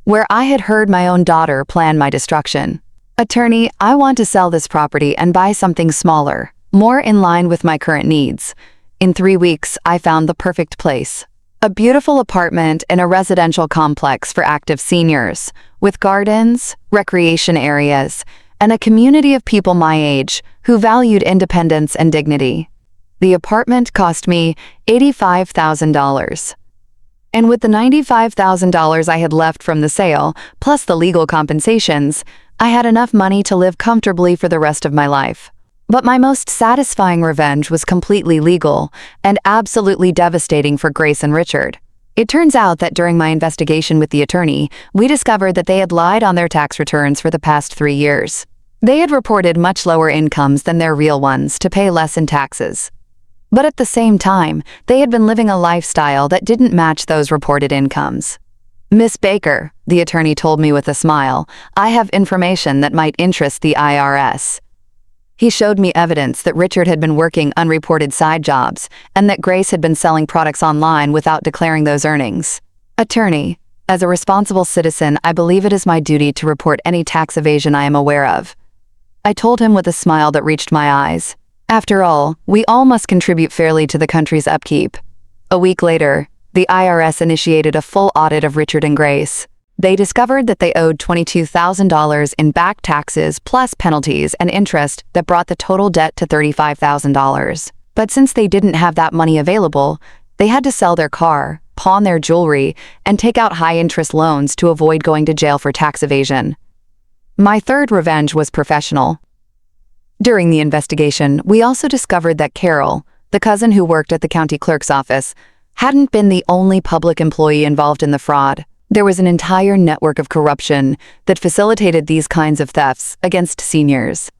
where I had heard my own daughter plan my destruction. "Attorney, I want to sell this property and buy something smaller, more in line with my current needs." In 3 weeks, I found the perfect place. A beautiful apartment in a residential complex for active seniors, with gardens, recreation areas, and a community of people my age who valued independence and dignity. The apartment cost me $85,000. And with the $95,000 I had left from the sale, plus the legal compensations, I had enough money to live comfortably for the rest of my life. But my most satisfying revenge was completely legal and absolutely devastating for Grace and Richard. It turns out that during my investigation with the attorney, we discovered that they had lied on their tax returns for the past 3 years. They had reported much lower incomes than their real ones to pay less in taxes. But at the same time, they had been living a lifestyle that didn't match those reported incomes. "Miss Baker," the attorney told me with a smile, "I have information that might interest the IRS." He showed me evidence that Richard had been working unreported side jobs and that Grace had been selling products online without declaring those earnings. "Attorney, as a responsible citizen, I believe it is my duty to report any tax evasion I am aware of," I told him with a smile that reached my eyes. After all, we all must contribute fairly to the country's upkeep. A week later, the IRS initiated a full audit of Richard and Grace. They discovered that they owed $22,000 in back taxes plus penalties and interest that brought the total debt to $35,000. But since they didn't have that money available, they had to sell their car, pawn their jewelry, and take out high-interest loans to avoid going to jail for tax evasion. My third revenge was professional. During the investigation, we also discovered that Carol, the cousin who worked at the county clerk's office, hadn't been the only public employee involved in the fraud. There was an entire network of corruption that facilitated these kinds of thefts against seniors.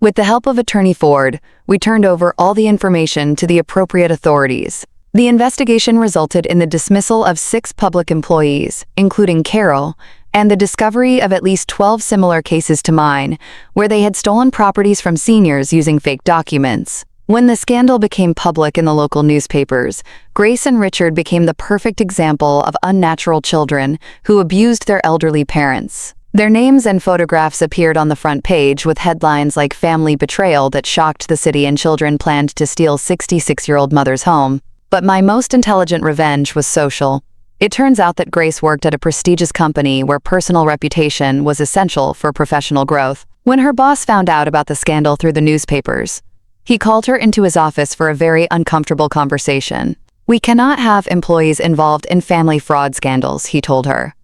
With the help of Attorney Ford, we turned over all the information to the appropriate authorities. The investigation resulted in the dismissal of 6 public employees, including Carol, and the discovery of at least 12 similar cases to mine, where they had stolen properties from seniors using fake documents. When the scandal became public in the local newspapers, Grace and Richard became the perfect example of unnatural children who abused their elderly parents. Their names and photographs appeared on the front page with headlines like "Family Betrayal that shocked the city and children planned to steal 66-year-old mother's home." But my most intelligent revenge was social. It turns out that Grace worked at a prestigious company where personal reputation was essential for professional growth. When her boss found out about the scandal through the newspapers, he called her into his office for a very uncomfortable conversation. "We cannot have employees involved in family fraud scandals," he told her.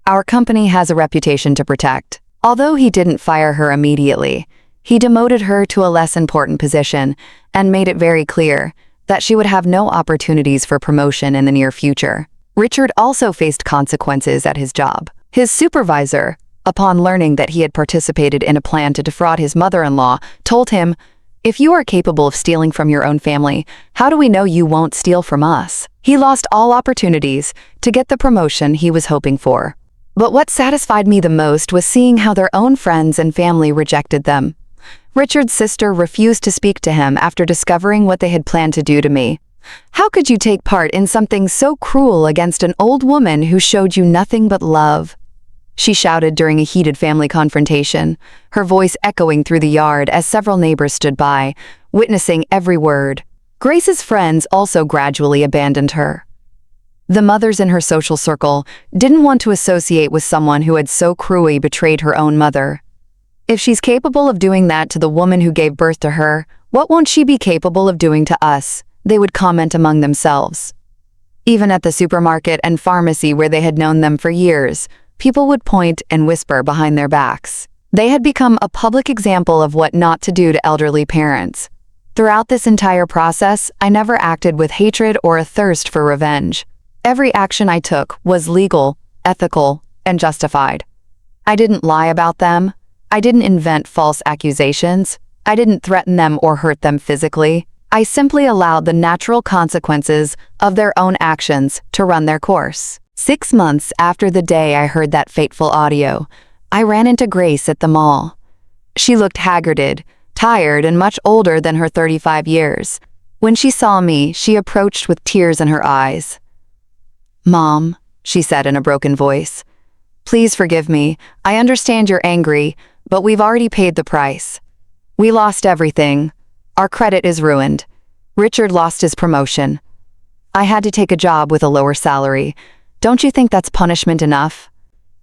"Our company has a reputation to protect." Although he didn't fire her immediately, he demoted her to a less important position and made it very clear that she would have no opportunities for promotion in the near future. Richard also faced consequences at his job. His supervisor, upon learning that he had participated in a plan to defraud his mother-in-law, told him, "If you are capable of stealing from your own family, how do we know you won't steal from us?" He lost all opportunities to get the promotion he was hoping for. But what satisfied me the most was seeing how their own friends and family rejected them. Richard's sister refused to speak to him after discovering what they had planned to do to me. "How could you take part in something so cruel against an old woman who showed you nothing but love?" she shouted during a heated family confrontation, her voice echoing through the yard as several neighbors stood by, witnessing every word. Grace's friends also gradually abandoned her. The mothers in her social circle didn't want to associate with someone who had so cruelly betrayed her own mother. "If she's capable of doing that to the woman who gave birth to her, what won't she be capable of doing to us?" they would comment among themselves. Even at the supermarket and pharmacy where they had known them for years, people would point and whisper behind their backs. They had become a public example of what not to do to elderly parents. Throughout this entire process, I never acted with hatred or a thirst for revenge. Every action I took was legal, ethical, and justified. I didn't lie about them. I didn't invent false accusations. I didn't threaten them or hurt them physically. I simply allowed the natural consequences of their own actions to run their course. 6 months after the day I heard that fateful audio, I ran into Grace at the mall. She looked haggarded, tired, and much older than her 35 years. When she saw me, she approached with tears in her eyes. "Mom," she said in a broken voice, "please forgive me. I understand you're angry, but we've already paid the price. We lost everything. Our credit is ruined. Richard lost his promotion. I had to take a job with a lower salary. Don't you think that's punishment enough?"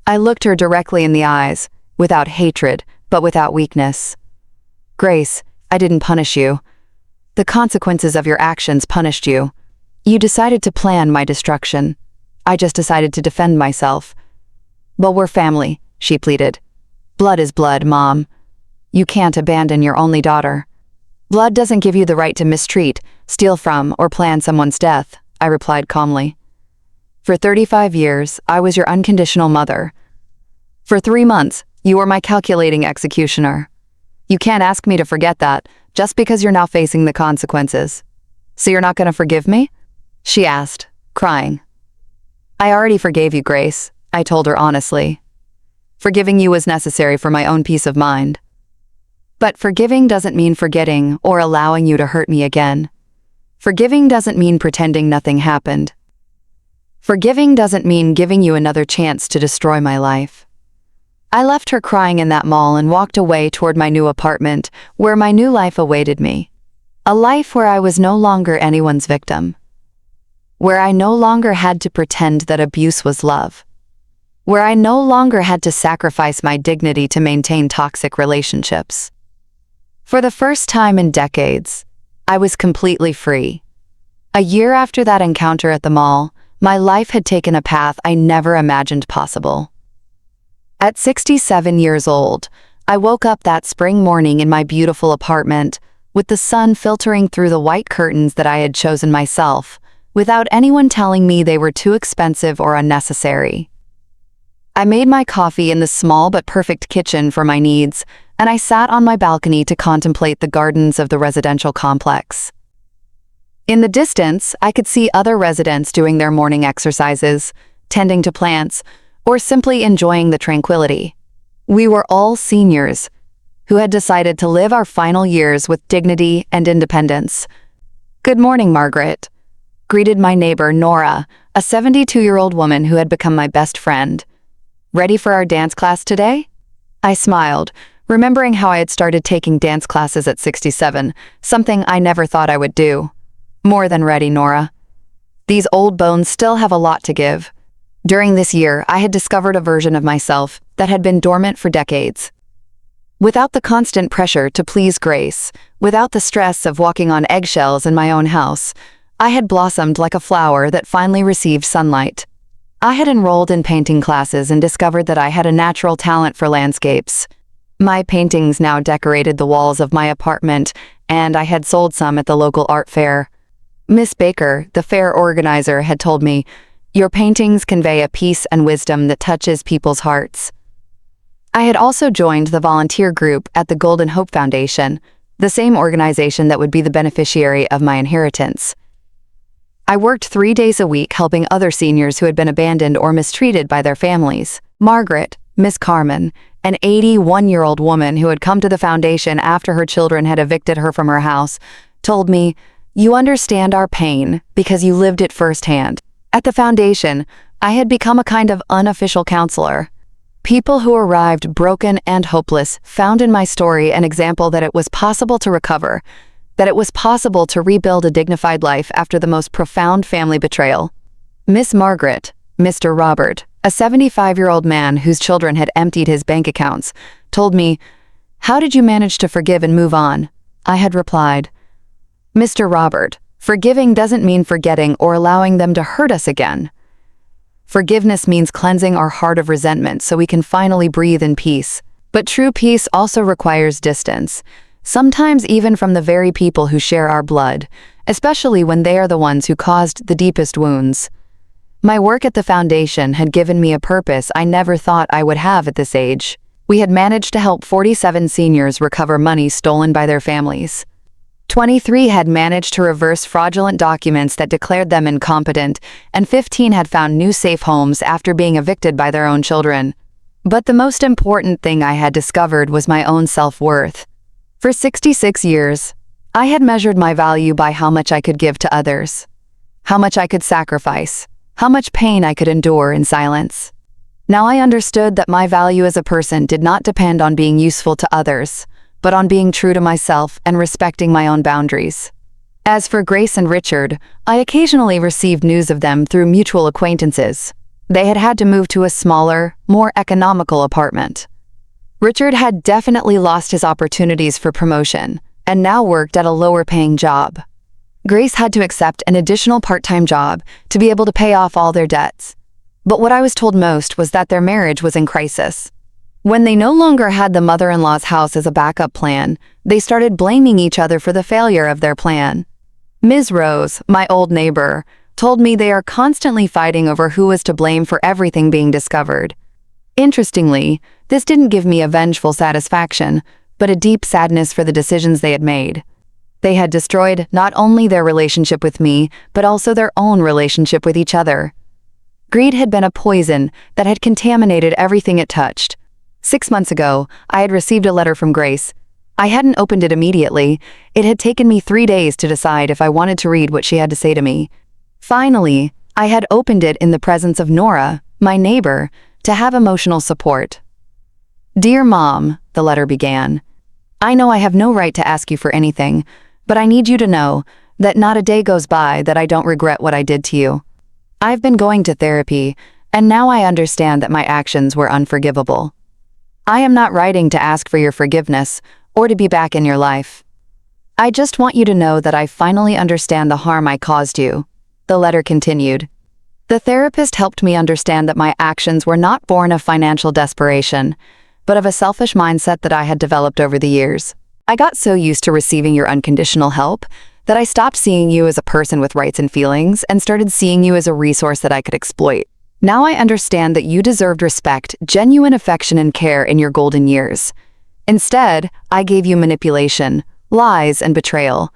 I looked her directly in the eyes, without hatred, but without weakness. "Grace, I didn't punish you. The consequences of your actions punished you. You decided to plan my destruction. I just decided to defend myself. "But we're family," she pleaded. "Blood is blood, Mom. You can't abandon your only daughter." "Blood doesn't give you the right to mistreat, steal from, or plan someone's death," I replied calmly. "For 35 years, I was your unconditional mother. For 3 months, you were my calculating executioner. You can't ask me to forget that, just because you're now facing the consequences. So you're not going to forgive me?" she asked, crying. "I already forgave you, Grace," I told her honestly. "Forgiving you was necessary for my own peace of mind. But forgiving doesn't mean forgetting or allowing you to hurt me again. Forgiving doesn't mean pretending nothing happened. Forgiving doesn't mean giving you another chance to destroy my life." I left her crying in that mall and walked away toward my new apartment, where my new life awaited me. A life where I was no longer anyone's victim. Where I no longer had to pretend that abuse was love. Where I no longer had to sacrifice my dignity to maintain toxic relationships. For the first time in decades, I was completely free. A year after that encounter at the mall, my life had taken a path I never imagined possible. At 67 years old, I woke up that spring morning in my beautiful apartment, with the sun filtering through the white curtains that I had chosen myself, without anyone telling me they were too expensive or unnecessary. I made my coffee in the small but perfect kitchen for my needs, and I sat on my balcony to contemplate the gardens of the residential complex. In the distance, I could see other residents doing their morning exercises, tending to plants, or simply enjoying the tranquility. We were all seniors who had decided to live our final years with dignity and independence. "Good morning, Margaret," greeted my neighbor Nora, a 72-year-old woman who had become my best friend. "Ready for our dance class today?" I smiled, remembering how I had started taking dance classes at 67, something I never thought I would do. "More than ready, Nora. These old bones still have a lot to give." During this year, I had discovered a version of myself that had been dormant for decades. Without the constant pressure to please Grace, without the stress of walking on eggshells in my own house, I had blossomed like a flower that finally received sunlight. I had enrolled in painting classes and discovered that I had a natural talent for landscapes. My paintings now decorated the walls of my apartment, and I had sold some at the local art fair. Miss Baker, the fair organizer, had told me, "Your paintings convey a peace and wisdom that touches people's hearts." I had also joined the volunteer group at the Golden Hope Foundation, the same organization that would be the beneficiary of my inheritance. I worked 3 days a week helping other seniors who had been abandoned or mistreated by their families. Margaret, Miss Carmen, an 81-year-old woman who had come to the foundation after her children had evicted her from her house, told me, "You understand our pain because you lived it firsthand." At the foundation, I had become a kind of unofficial counselor. People who arrived broken and hopeless found in my story an example that it was possible to recover, that it was possible to rebuild a dignified life after the most profound family betrayal. Miss Margaret, Mr. Robert, a 75-year-old man whose children had emptied his bank accounts, told me, "How did you manage to forgive and move on?" I had replied, "Mr. Robert, forgiving doesn't mean forgetting or allowing them to hurt us again. Forgiveness means cleansing our heart of resentment so we can finally breathe in peace. But true peace also requires distance, sometimes even from the very people who share our blood, especially when they are the ones who caused the deepest wounds." My work at the foundation had given me a purpose I never thought I would have at this age. We had managed to help 47 seniors recover money stolen by their families. 23 had managed to reverse fraudulent documents that declared them incompetent, and 15 had found new safe homes after being evicted by their own children. But the most important thing I had discovered was my own self-worth. For 66 years, I had measured my value by how much I could give to others, how much I could sacrifice, how much pain I could endure in silence. Now I understood that my value as a person did not depend on being useful to others, but on being true to myself and respecting my own boundaries. As for Grace and Richard, I occasionally received news of them through mutual acquaintances. They had had to move to a smaller, more economical apartment. Richard had definitely lost his opportunities for promotion and now worked at a lower-paying job. Grace had to accept an additional part-time job to be able to pay off all their debts. But what I was told most was that their marriage was in crisis. When they no longer had the mother-in-law's house as a backup plan, they started blaming each other for the failure of their plan. Ms. Rose, my old neighbor, told me they are constantly fighting over who was to blame for everything being discovered. Interestingly, this didn't give me a vengeful satisfaction, but a deep sadness for the decisions they had made. They had destroyed not only their relationship with me, but also their own relationship with each other. Greed had been a poison that had contaminated everything it touched. 6 months ago, I had received a letter from Grace. I hadn't opened it immediately. It had taken me 3 days to decide if I wanted to read what she had to say to me. Finally, I had opened it in the presence of Nora, my neighbor, to have emotional support. "Dear Mom," the letter began, "I know I have no right to ask you for anything, but I need you to know that not a day goes by that I don't regret what I did to you. I've been going to therapy, and now I understand that my actions were unforgivable. I am not writing to ask for your forgiveness or to be back in your life. I just want you to know that I finally understand the harm I caused you." The letter continued. The therapist helped me understand that my actions were not born of financial desperation, but of a selfish mindset that I had developed over the years. I got so used to receiving your unconditional help that I stopped seeing you as a person with rights and feelings and started seeing you as a resource that I could exploit. Now I understand that you deserved respect, genuine affection, and care in your golden years. Instead, I gave you manipulation, lies, and betrayal.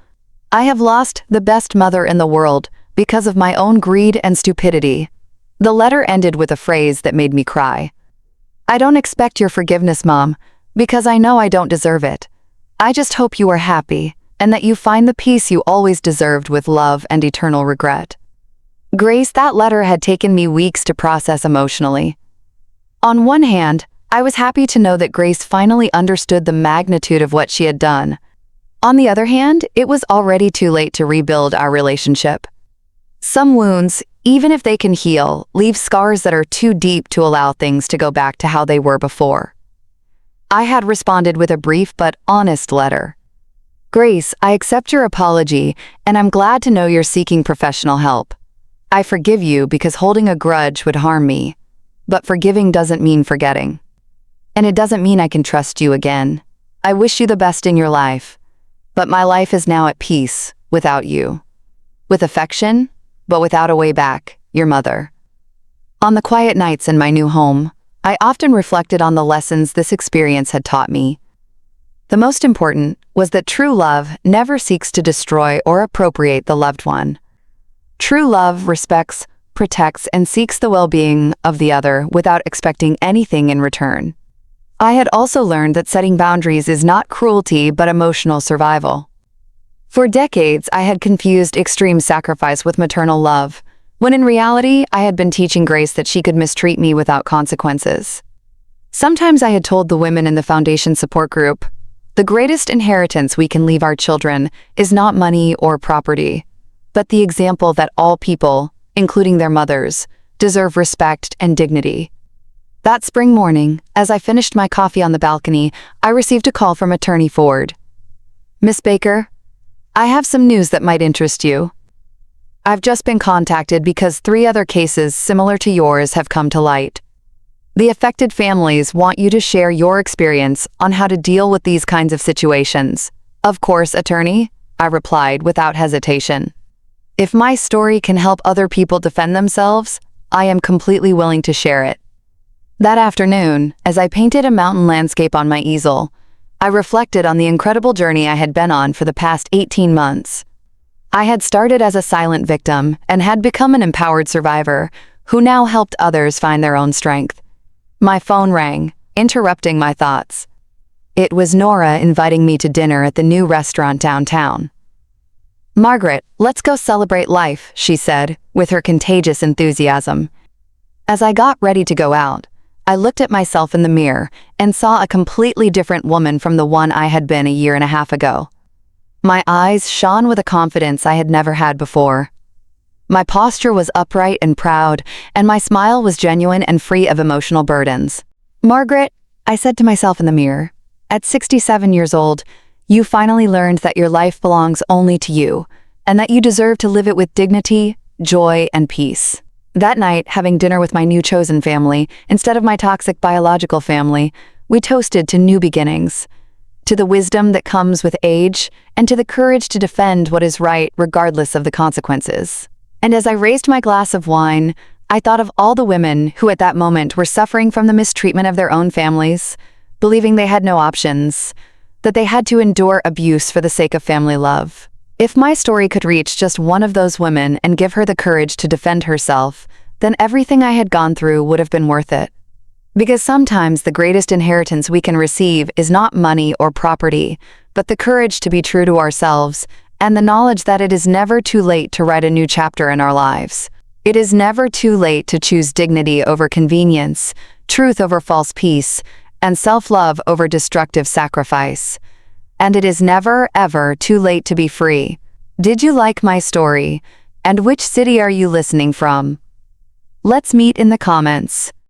I have lost the best mother in the world because of my own greed and stupidity. The letter ended with a phrase that made me cry. "I don't expect your forgiveness, Mom, because I know I don't deserve it. I just hope you are happy and that you find the peace you always deserved with love and eternal regret." Grace, that letter had taken me weeks to process emotionally. On one hand, I was happy to know that Grace finally understood the magnitude of what she had done. On the other hand, it was already too late to rebuild our relationship. Some wounds, even if they can heal, leave scars that are too deep to allow things to go back to how they were before. I had responded with a brief but honest letter. "Grace, I accept your apology, and I'm glad to know you're seeking professional help. I forgive you because holding a grudge would harm me, but forgiving doesn't mean forgetting. And it doesn't mean I can trust you again. I wish you the best in your life, but my life is now at peace without you. With affection, but without a way back, your mother." On the quiet nights in my new home, I often reflected on the lessons this experience had taught me. The most important was that true love never seeks to destroy or appropriate the loved one. True love respects, protects, and seeks the well-being of the other without expecting anything in return. I had also learned that setting boundaries is not cruelty but emotional survival. For decades, I had confused extreme sacrifice with maternal love, when in reality, I had been teaching Grace that she could mistreat me without consequences. Sometimes I had told the women in the foundation support group, "The greatest inheritance we can leave our children is not money or property, but the example that all people, including their mothers, deserve respect and dignity." That spring morning, as I finished my coffee on the balcony, I received a call from Attorney Ford. "Miss Baker, I have some news that might interest you. I've just been contacted because 3 other cases similar to yours have come to light. The affected families want you to share your experience on how to deal with these kinds of situations." "Of course, attorney," I replied without hesitation. "If my story can help other people defend themselves, I am completely willing to share it." That afternoon, as I painted a mountain landscape on my easel, I reflected on the incredible journey I had been on for the past 18 months. I had started as a silent victim and had become an empowered survivor who now helped others find their own strength. My phone rang, interrupting my thoughts. It was Nora inviting me to dinner at the new restaurant downtown. "Margaret, let's go celebrate life," she said, with her contagious enthusiasm. As I got ready to go out, I looked at myself in the mirror and saw a completely different woman from the one I had been a year and a half ago. My eyes shone with a confidence I had never had before. My posture was upright and proud, and my smile was genuine and free of emotional burdens. "Margaret," I said to myself in the mirror, "at 67 years old, you finally learned that your life belongs only to you, and that you deserve to live it with dignity, joy, and peace. That night, having dinner with my new chosen family, instead of my toxic biological family, we toasted to new beginnings, to the wisdom that comes with age, and to the courage to defend what is right regardless of the consequences. And as I raised my glass of wine, I thought of all the women who at that moment were suffering from the mistreatment of their own families, believing they had no options, that they had to endure abuse for the sake of family love. If my story could reach just one of those women and give her the courage to defend herself, then everything I had gone through would have been worth it. Because sometimes the greatest inheritance we can receive is not money or property, but the courage to be true to ourselves and the knowledge that it is never too late to write a new chapter in our lives. It is never too late to choose dignity over convenience, truth over false peace, and self-love over destructive sacrifice. And it is never, ever too late to be free. Did you like my story? And which city are you listening from? Let's meet in the comments.